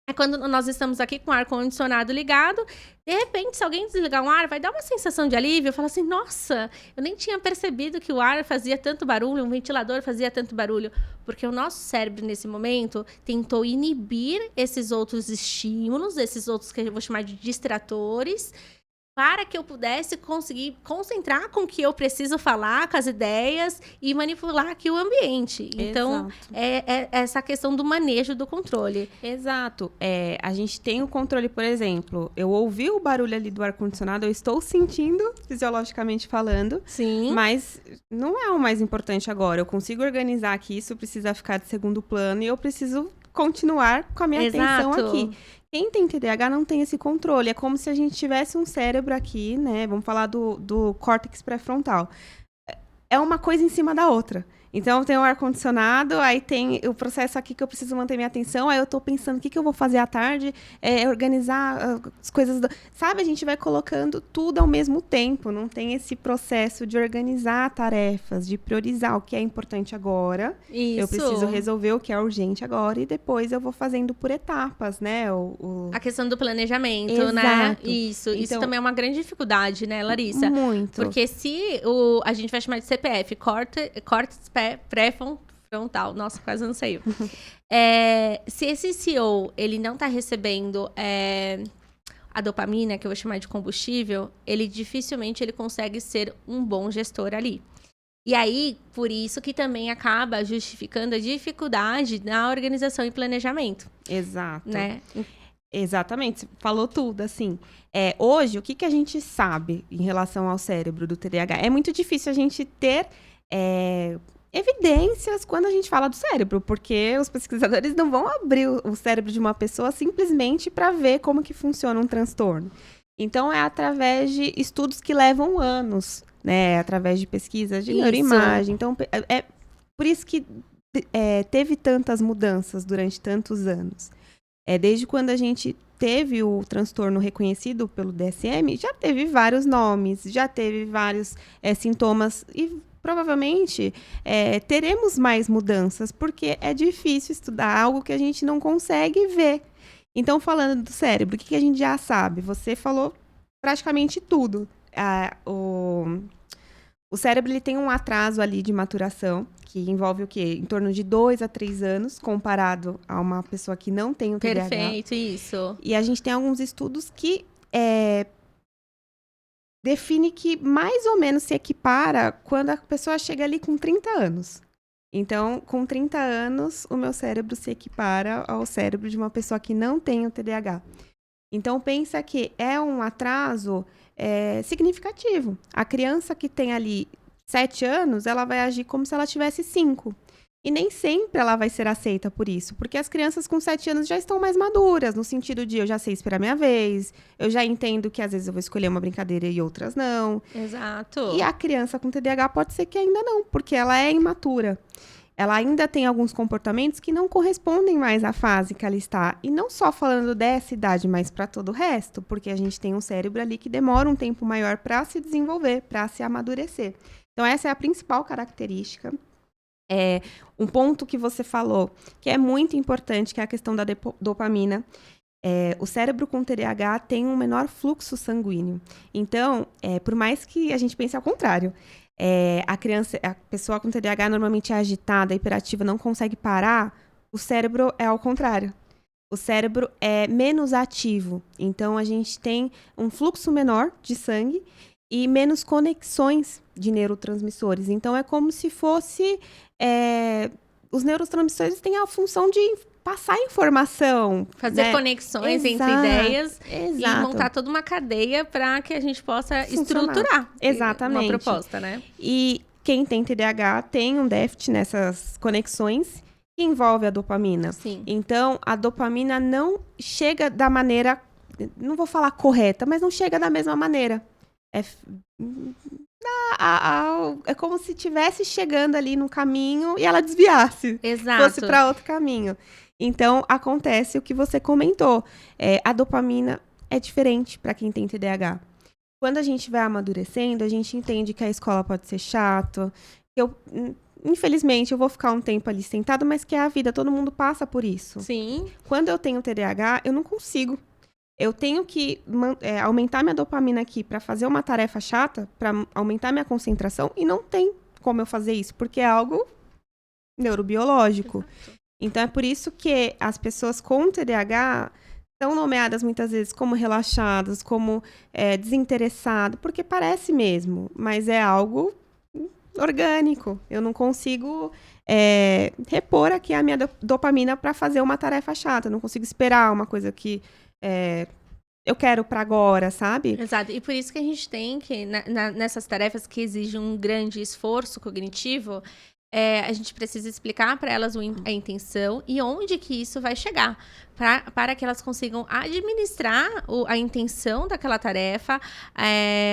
é quando nós estamos aqui com o ar-condicionado ligado, de repente, se alguém desligar um ar, vai dar uma sensação de alívio. Fala assim, nossa, eu nem tinha percebido que o ar fazia tanto barulho, um ventilador fazia tanto barulho. Porque o nosso cérebro, nesse momento, tentou inibir esses outros estímulos, esses outros que eu vou chamar de distratores, para que eu pudesse conseguir concentrar com o que eu preciso falar, com as ideias e manipular aqui o ambiente. Então, é essa questão do manejo do controle. Exato. A gente tem o controle, por exemplo, eu ouvi o barulho ali do ar-condicionado, eu estou sentindo, fisiologicamente falando. Sim. Mas não é o mais importante agora. Eu consigo organizar aqui, isso precisa ficar de segundo plano e eu preciso continuar com a minha atenção aqui. Quem tem TDAH não tem esse controle. É como se a gente tivesse um cérebro aqui, né? Vamos falar do córtex pré-frontal. É uma coisa em cima da outra. Então, tem o ar-condicionado, aí tem o processo aqui que eu preciso manter minha atenção, aí eu tô pensando o que eu vou fazer à tarde, organizar as coisas... Sabe, a gente vai colocando tudo ao mesmo tempo, não tem esse processo de organizar tarefas, de priorizar o que é importante agora. Isso. Eu preciso resolver o que é urgente agora e depois eu vou fazendo por etapas, né? A questão do planejamento, Exato. Né? Isso Então, também é uma grande dificuldade, né, Larissa? Muito. Porque se a gente vai chamar de CPF, córtex pré-frontal. Nossa, quase não saiu. Se esse CEO, ele não está recebendo a dopamina, que eu vou chamar de combustível, ele dificilmente consegue ser um bom gestor ali. E aí, por isso que também acaba justificando a dificuldade na organização e planejamento. Exato. Né? Exatamente, você falou tudo, assim. Hoje, o que a gente sabe em relação ao cérebro do TDAH? É muito difícil a gente ter evidências quando a gente fala do cérebro, porque os pesquisadores não vão abrir o cérebro de uma pessoa simplesmente para ver como que funciona um transtorno. Então, é através de estudos que levam anos, né? Através de pesquisas de neuroimagem. Então, é por isso que teve tantas mudanças durante tantos anos. Desde quando a gente teve o transtorno reconhecido pelo DSM, já teve vários nomes, já teve vários sintomas e provavelmente teremos mais mudanças, porque é difícil estudar algo que a gente não consegue ver. Então, falando do cérebro, o que a gente já sabe? Você falou praticamente tudo. O cérebro ele tem um atraso ali de maturação, que envolve o quê? Em torno de 2 a 3 anos, comparado a uma pessoa que não tem o TDAH. Perfeito, isso. E a gente tem alguns estudos que define que mais ou menos se equipara quando a pessoa chega ali com 30 anos. Então, com 30 anos, o meu cérebro se equipara ao cérebro de uma pessoa que não tem o TDAH. Então, pensa que é um atraso significativo. A criança que tem ali 7 anos, ela vai agir como se ela tivesse 5. E nem sempre ela vai ser aceita por isso, porque as crianças com 7 anos já estão mais maduras, no sentido de eu já sei esperar minha vez, eu já entendo que às vezes eu vou escolher uma brincadeira e outras não. Exato. E a criança com TDAH pode ser que ainda não, porque ela é imatura. Ela ainda tem alguns comportamentos que não correspondem mais à fase que ela está. E não só falando dessa idade, mas para todo o resto, porque a gente tem um cérebro ali que demora um tempo maior para se desenvolver, para se amadurecer. Então, essa é a principal característica Um ponto que você falou, que é muito importante, que é a questão da dopamina. O cérebro com TDAH tem um menor fluxo sanguíneo. Então, por mais que a gente pense ao contrário, a pessoa com TDAH normalmente é agitada, hiperativa, não consegue parar, o cérebro é ao contrário. O cérebro é menos ativo. Então, a gente tem um fluxo menor de sangue e menos conexões de neurotransmissores. Então, é como se fosse... os neurotransmissores têm a função de passar informação. Fazer conexões entre ideias e montar toda uma cadeia para que a gente possa estruturar exatamente uma proposta, né? E quem tem TDAH tem um déficit nessas conexões que envolve a dopamina. Sim. Então, a dopamina não chega da maneira, não vou falar correta, mas não chega da mesma maneira. É como se estivesse chegando ali no caminho e ela desviasse. Exato. Fosse para outro caminho. Então, acontece o que você comentou. A dopamina é diferente para quem tem TDAH. Quando a gente vai amadurecendo, a gente entende que a escola pode ser chata. Infelizmente, eu vou ficar um tempo ali sentada, mas que é a vida, todo mundo passa por isso. Sim. Quando eu tenho TDAH, eu não consigo. Eu tenho que aumentar minha dopamina aqui para fazer uma tarefa chata, para aumentar minha concentração, e não tem como eu fazer isso, porque é algo neurobiológico. Exato. Então, é por isso que as pessoas com TDAH são nomeadas muitas vezes como relaxadas, como desinteressadas, porque parece mesmo, mas é algo orgânico. Eu não consigo repor aqui a minha dopamina para fazer uma tarefa chata. Eu não consigo esperar uma coisa que eu quero para agora, sabe? Exato. E por isso que a gente tem que, nessas tarefas que exigem um grande esforço cognitivo, a gente precisa explicar para elas a intenção e onde que isso vai chegar, para que elas consigam administrar a intenção daquela tarefa,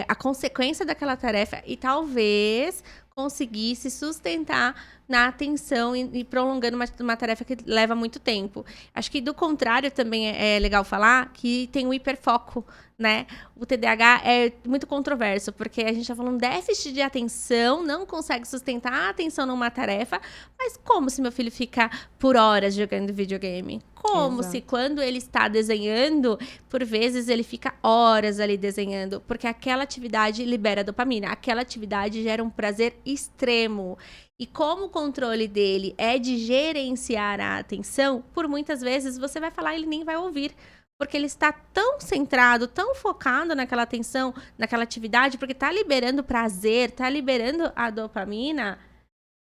a consequência daquela tarefa e talvez conseguir se sustentar na atenção e prolongando uma tarefa que leva muito tempo. Acho que, do contrário, também é legal falar que tem o hiperfoco, né? O TDAH é muito controverso, porque a gente está falando déficit de atenção, não consegue sustentar a atenção numa tarefa, mas como se meu filho fica por horas jogando videogame? Como Exato. se quando ele está desenhando, por vezes ele fica horas ali desenhando, porque aquela atividade libera dopamina, aquela atividade gera um prazer extremo. E como o controle dele é de gerenciar a atenção, por muitas vezes você vai falar e ele nem vai ouvir. Porque ele está tão centrado, tão focado naquela atenção, naquela atividade, porque está liberando prazer, está liberando a dopamina,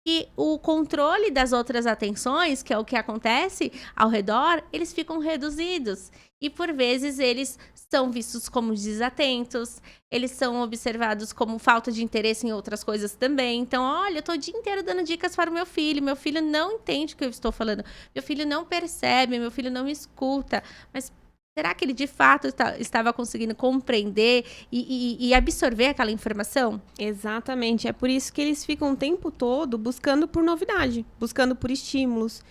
e o controle das outras atenções, que é o que acontece ao redor, eles ficam reduzidos. E, por vezes, eles são vistos como desatentos, eles são observados como falta de interesse em outras coisas também. Então, olha, eu estou o dia inteiro dando dicas para o meu filho não entende o que eu estou falando, meu filho não percebe, meu filho não me escuta, mas será que ele, de fato, estava conseguindo compreender e absorver aquela informação? Exatamente. É por isso que eles ficam o tempo todo buscando por novidade, buscando por estímulos.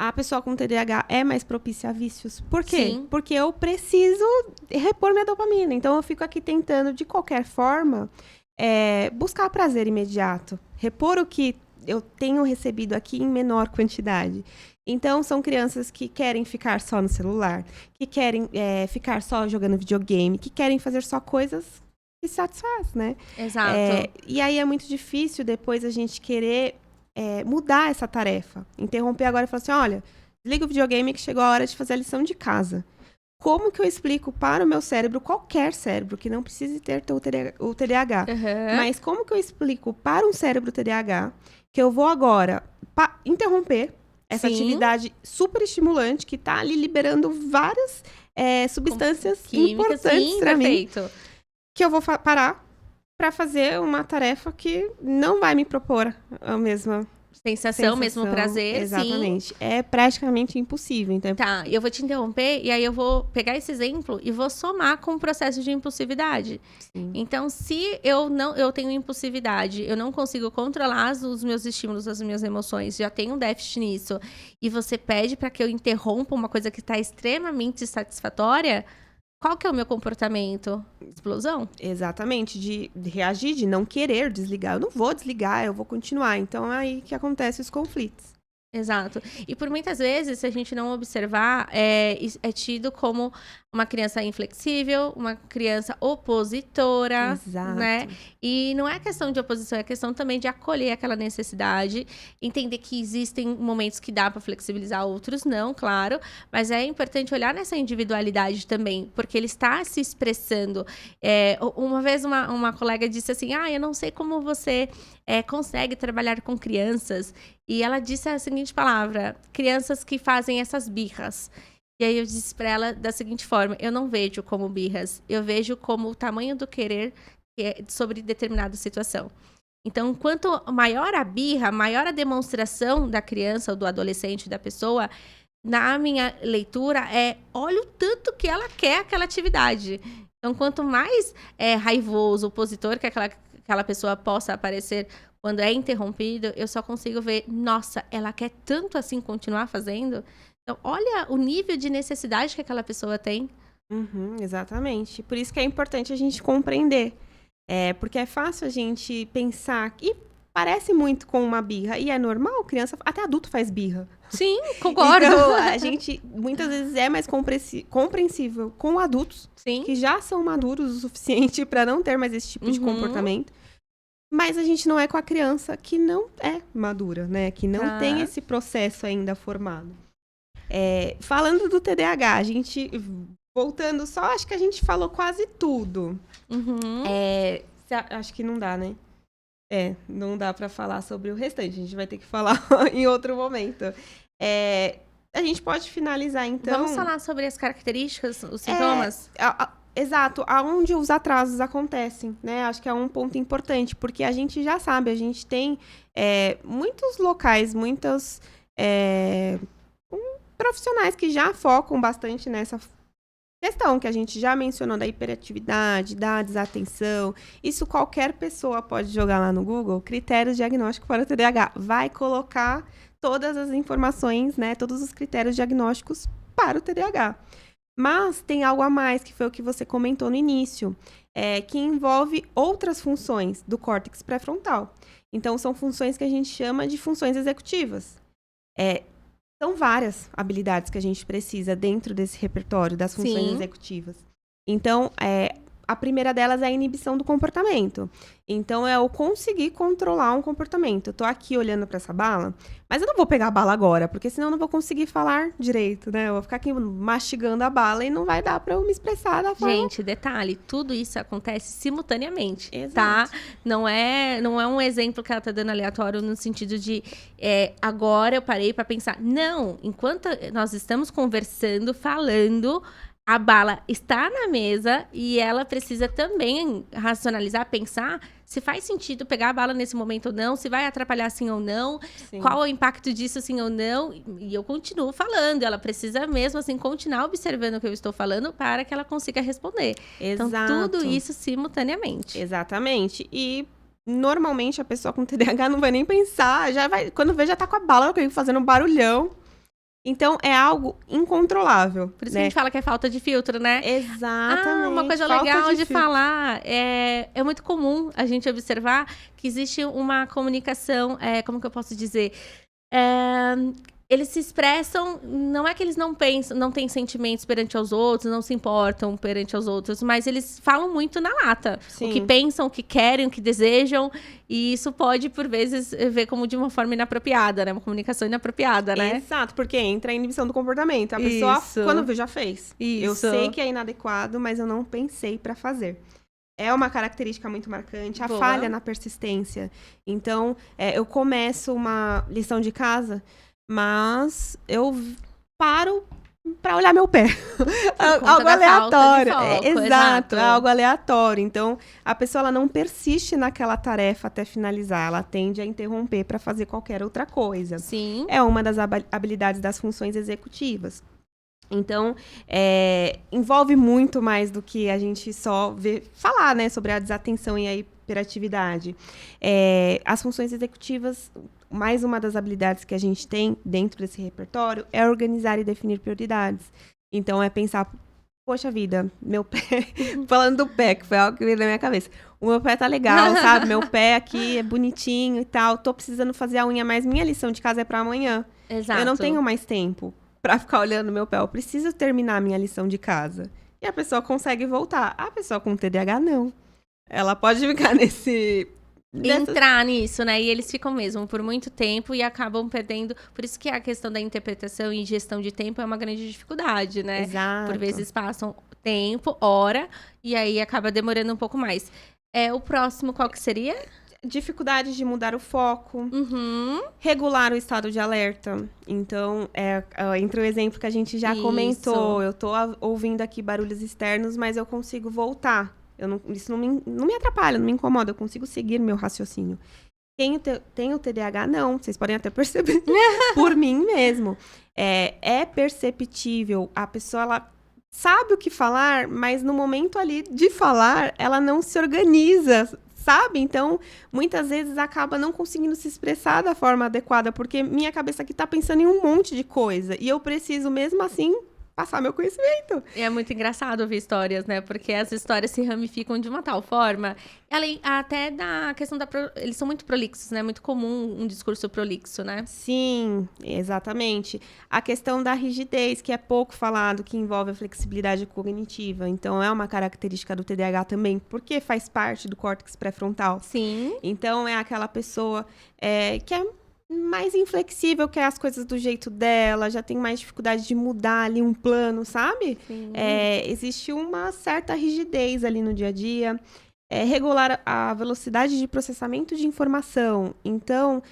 A pessoa com TDAH é mais propícia a vícios. Por quê? Sim. Porque eu preciso repor minha dopamina. Então, eu fico aqui tentando, de qualquer forma, buscar prazer imediato. Repor o que eu tenho recebido aqui em menor quantidade. Então, são crianças que querem ficar só no celular, que querem ficar só jogando videogame, que querem fazer só coisas que satisfaz, né? Exato. E aí é muito difícil depois a gente querer mudar essa tarefa. Interromper agora e falar assim, olha, desliga o videogame que chegou a hora de fazer a lição de casa. Como que eu explico para o meu cérebro, qualquer cérebro, que não precise ter o TDAH, mas como que eu explico para um cérebro TDAH que eu vou agora interromper essa atividade super estimulante que está ali liberando várias substâncias químicas, importantes para mim, perfeito. que eu vou parar para fazer uma tarefa que não vai me propor a mesma sensação, mesmo prazer. Exatamente. Sim. É praticamente impossível. Então... Tá, eu vou te interromper e aí eu vou pegar esse exemplo e vou somar com o processo de impulsividade. Sim. Então, se eu tenho impulsividade, eu não consigo controlar os meus estímulos, as minhas emoções, já tenho um déficit nisso, e você pede para que eu interrompa uma coisa que está extremamente satisfatória, Qual que é o meu comportamento? Explosão? Exatamente, de reagir, de não querer desligar. Eu não vou desligar, eu vou continuar. Então, é aí que acontecem os conflitos. Exato. E por muitas vezes, se a gente não observar, é tido como uma criança inflexível, uma criança opositora, Exato. né? E não é questão de oposição, é questão também de acolher aquela necessidade, entender que existem momentos que dá para flexibilizar, outros não, claro, mas é importante olhar nessa individualidade também, porque ele está se expressando. Uma vez uma colega disse assim, eu não sei como você consegue trabalhar com crianças. E ela disse a seguinte palavra: crianças que fazem essas birras. E aí eu disse para ela da seguinte forma: eu não vejo como birras, eu vejo como o tamanho do querer sobre determinada situação. Então, quanto maior a birra, maior a demonstração da criança ou do adolescente, da pessoa, na minha leitura, olha o tanto que ela quer aquela atividade. Então, quanto mais raivoso, opositor que aquela pessoa possa aparecer quando é interrompido, eu só consigo ver, nossa, ela quer tanto assim continuar fazendo. Então, olha o nível de necessidade que aquela pessoa tem. Exatamente. Por isso que é importante a gente compreender. Porque é fácil a gente pensar, e parece muito com uma birra, e é normal, criança, até adulto faz birra. Sim, concordo. Então, a gente muitas vezes é mais compreensível com adultos, Sim. que já são maduros o suficiente para não ter mais esse tipo de comportamento. Mas a gente não é com a criança que não é madura, né? Que não tem esse processo ainda formado. Falando do TDAH, a gente... Voltando só, acho que a gente falou quase tudo. Acho que não dá, né? Não dá pra falar sobre o restante. A gente vai ter que falar em outro momento. A gente pode finalizar, então... Vamos falar sobre as características, os sintomas? Exato, aonde os atrasos acontecem, né? Acho que é um ponto importante, porque a gente já sabe, a gente tem muitos locais, muitos profissionais que já focam bastante nessa questão que a gente já mencionou da hiperatividade, da desatenção. Isso qualquer pessoa pode jogar lá no Google, critérios diagnósticos para o TDAH. Vai colocar todas as informações, né? Todos os critérios diagnósticos para o TDAH. Mas tem algo a mais, que foi o que você comentou no início, que envolve outras funções do córtex pré-frontal. Então, são funções que a gente chama de funções executivas. São várias habilidades que a gente precisa dentro desse repertório das funções executivas. Então, a primeira delas é a inibição do comportamento. Então, é o conseguir controlar um comportamento. Eu tô aqui olhando para essa bala, mas eu não vou pegar a bala agora, porque senão eu não vou conseguir falar direito, né? Eu vou ficar aqui mastigando a bala e não vai dar para eu me expressar da forma... Gente, detalhe, tudo isso acontece simultaneamente, Exato. Tá? Não é um exemplo que ela tá dando aleatório no sentido de agora eu parei para pensar. Não, enquanto nós estamos conversando, falando... A bala está na mesa e ela precisa também racionalizar, pensar se faz sentido pegar a bala nesse momento ou não, se vai atrapalhar sim ou não, qual é o impacto disso sim ou não. E eu continuo falando, ela precisa mesmo assim continuar observando o que eu estou falando para que ela consiga responder. Exato. Então, tudo isso simultaneamente. Exatamente. E normalmente a pessoa com TDAH não vai nem pensar, quando vê já tá com a bala fazendo um barulhão. Então, é algo incontrolável. Por isso que a gente fala que é falta de filtro, né? Exatamente. Uma coisa legal de falar. É muito comum a gente observar que existe uma comunicação, como que eu posso dizer? Eles se expressam, não é que eles não pensam, não têm sentimentos perante aos outros, não se importam perante aos outros, mas eles falam muito na lata. Sim. O que pensam, o que querem, o que desejam, e isso pode, por vezes, ver como de uma forma inapropriada, né? Uma comunicação inapropriada, né? Exato, porque entra a inibição do comportamento. A pessoa, quando vê, já fez. Isso. Eu sei que é inadequado, mas eu não pensei para fazer. É uma característica muito marcante, a falha na persistência. Então, eu começo uma lição de casa... Mas eu paro para olhar meu pé. Algo aleatório. Exato, é algo aleatório. Então, a pessoa ela não persiste naquela tarefa até finalizar. Ela tende a interromper para fazer qualquer outra coisa. Sim. É uma das habilidades das funções executivas. Então, envolve muito mais do que a gente só falar, né, sobre a desatenção e a hiperatividade. As funções executivas... Mais uma das habilidades que a gente tem dentro desse repertório é organizar e definir prioridades. Então, é pensar poxa vida, meu pé... Falando do pé, que foi algo que veio na minha cabeça. O meu pé tá legal, sabe? Meu pé aqui é bonitinho e tal. Tô precisando fazer a unha, mas minha lição de casa é pra amanhã. Exato. Eu não tenho mais tempo pra ficar olhando meu pé. Eu preciso terminar a minha lição de casa. E a pessoa consegue voltar. A pessoa com TDAH, não. Ela pode ficar Entrar nisso, né? E eles ficam mesmo por muito tempo e acabam perdendo. Por isso que a questão da interpretação e gestão de tempo é uma grande dificuldade, né? Exato. Por vezes passam tempo, hora, e aí acaba demorando um pouco mais. O próximo, qual que seria? Dificuldade de mudar o foco, Uhum. regular o estado de alerta. Então, entre o exemplo que a gente já comentou, eu tô ouvindo aqui barulhos externos, mas eu consigo voltar. Isso não me atrapalha, não me incomoda, eu consigo seguir meu raciocínio. Tenho TDAH? Não, vocês podem até perceber por mim mesmo. É perceptível, a pessoa, ela sabe o que falar, mas no momento ali de falar, ela não se organiza, sabe? Então, muitas vezes acaba não conseguindo se expressar da forma adequada, porque minha cabeça aqui tá pensando em um monte de coisa. E eu preciso, mesmo assim, passar meu conhecimento. É muito engraçado ouvir histórias, né? Porque as histórias se ramificam de uma tal forma. Além até da questão eles são muito prolixos, né? Muito comum um discurso prolixo, né? Sim, exatamente. A questão da rigidez, que é pouco falado, que envolve a flexibilidade cognitiva. Então, é uma característica do TDAH também, porque faz parte do córtex pré-frontal. Sim. Então, é aquela pessoa que é mais inflexível, quer as coisas do jeito dela, já tem mais dificuldade de mudar ali um plano, sabe? Existe uma certa rigidez ali no dia a dia. Regular a velocidade de processamento de informação. Então,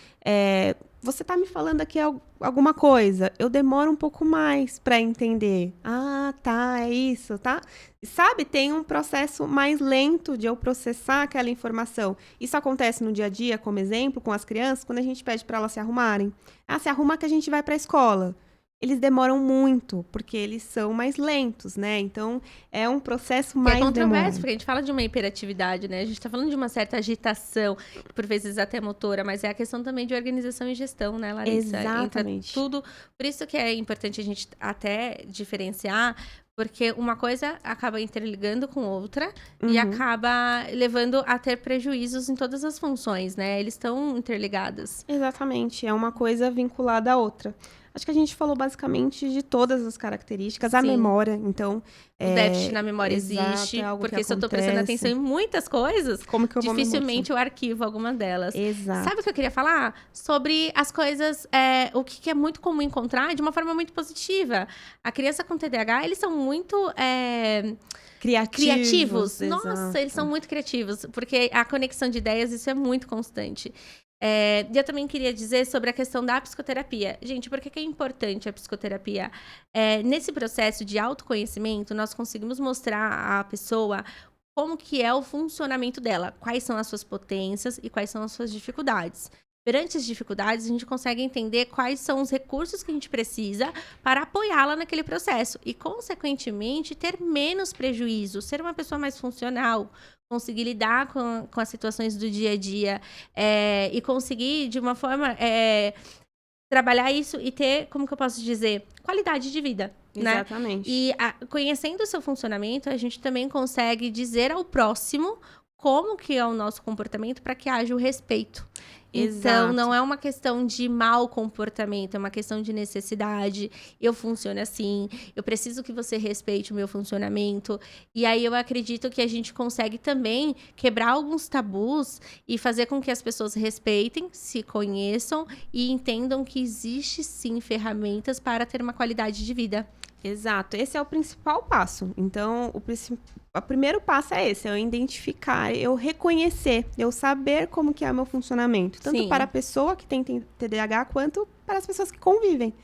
você tá me falando aqui alguma coisa, eu demoro um pouco mais para entender. Ah, tá, é isso, tá? Sabe, tem um processo mais lento de eu processar aquela informação. Isso acontece no dia a dia, como exemplo, com as crianças, quando a gente pede para elas se arrumarem. Ah, se arruma que a gente vai para a escola. Eles demoram muito, porque eles são mais lentos, né? Então, é um processo mais demorado. É controverso, porque a gente fala de uma hiperatividade, né? A gente tá falando de uma certa agitação, por vezes até motora, mas é a questão também de organização e gestão, né, Larissa? Exatamente. Entra tudo. Por isso que é importante a gente até diferenciar, porque uma coisa acaba interligando com outra e acaba levando a ter prejuízos em todas as funções, né? Eles estão interligados. Exatamente, é uma coisa vinculada à outra. Acho que a gente falou basicamente de todas as características. Sim. A memória, então... O déficit na memória existe, porque se eu tô prestando atenção em muitas coisas, como que eu dificilmente eu arquivo alguma delas. Exato. Sabe o que eu queria falar? Sobre as coisas, o que é muito comum encontrar de uma forma muito positiva. A criança com TDAH, eles são muito... criativos. Nossa, exato. Eles são muito criativos, porque a conexão de ideias, isso é muito constante. E eu também queria dizer sobre a questão da psicoterapia. Gente, por que é importante a psicoterapia? Nesse processo de autoconhecimento, nós conseguimos mostrar à pessoa como que é o funcionamento dela, quais são as suas potências e quais são as suas dificuldades. Perante as dificuldades, a gente consegue entender quais são os recursos que a gente precisa para apoiá-la naquele processo e, consequentemente, ter menos prejuízo, ser uma pessoa mais funcional, conseguir lidar com as situações do dia a dia e conseguir, de uma forma, trabalhar isso e ter, como que eu posso dizer, qualidade de vida. Exatamente. Né? E conhecendo o seu funcionamento, a gente também consegue dizer ao próximo como que é o nosso comportamento para que haja o respeito. Então, não é uma questão de mau comportamento, é uma questão de necessidade. Eu funciono assim, eu preciso que você respeite o meu funcionamento. E aí, eu acredito que a gente consegue também quebrar alguns tabus e fazer com que as pessoas respeitem, se conheçam e entendam que existe, sim, ferramentas para ter uma qualidade de vida. Exato, esse é o principal passo. Então, o primeiro passo é esse, é eu identificar, eu reconhecer, eu saber como que é o meu funcionamento. Tanto Sim. para a pessoa que tem TDAH, quanto para as pessoas que convivem.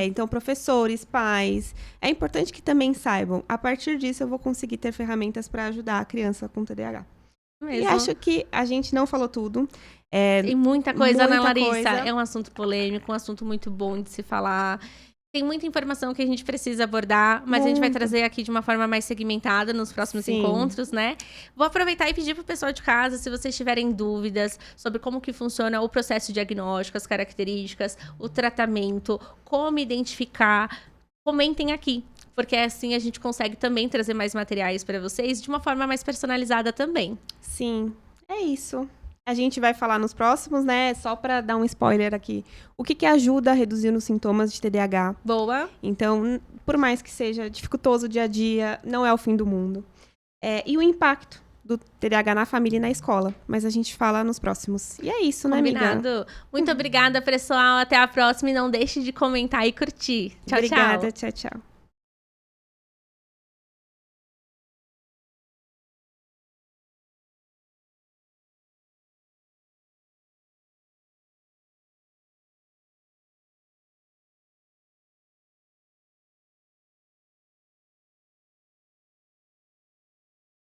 Então, professores, pais. É importante que também saibam. A partir disso, eu vou conseguir ter ferramentas para ajudar a criança com TDAH. Mesmo. E acho que a gente não falou tudo. Tem muita coisa, né, Larissa? Coisa. É um assunto polêmico, um assunto muito bom de se falar. Tem muita informação que a gente precisa abordar, mas a gente vai trazer aqui de uma forma mais segmentada nos próximos encontros, né? Vou aproveitar e pedir pro pessoal de casa, se vocês tiverem dúvidas sobre como que funciona o processo diagnóstico, as características, o tratamento, como identificar, comentem aqui. Porque assim a gente consegue também trazer mais materiais para vocês de uma forma mais personalizada também. Sim, é isso. A gente vai falar nos próximos, né? Só para dar um spoiler aqui. O que ajuda a reduzir os sintomas de TDAH. Boa. Então, por mais que seja dificultoso o dia a dia, não é o fim do mundo. E o impacto do TDAH na família e na escola. Mas a gente fala nos próximos. E é isso, né, amiga? Combinado. Muito obrigada, pessoal. Até a próxima. E não deixe de comentar e curtir. Tchau, Obrigada, tchau. tchau, tchau.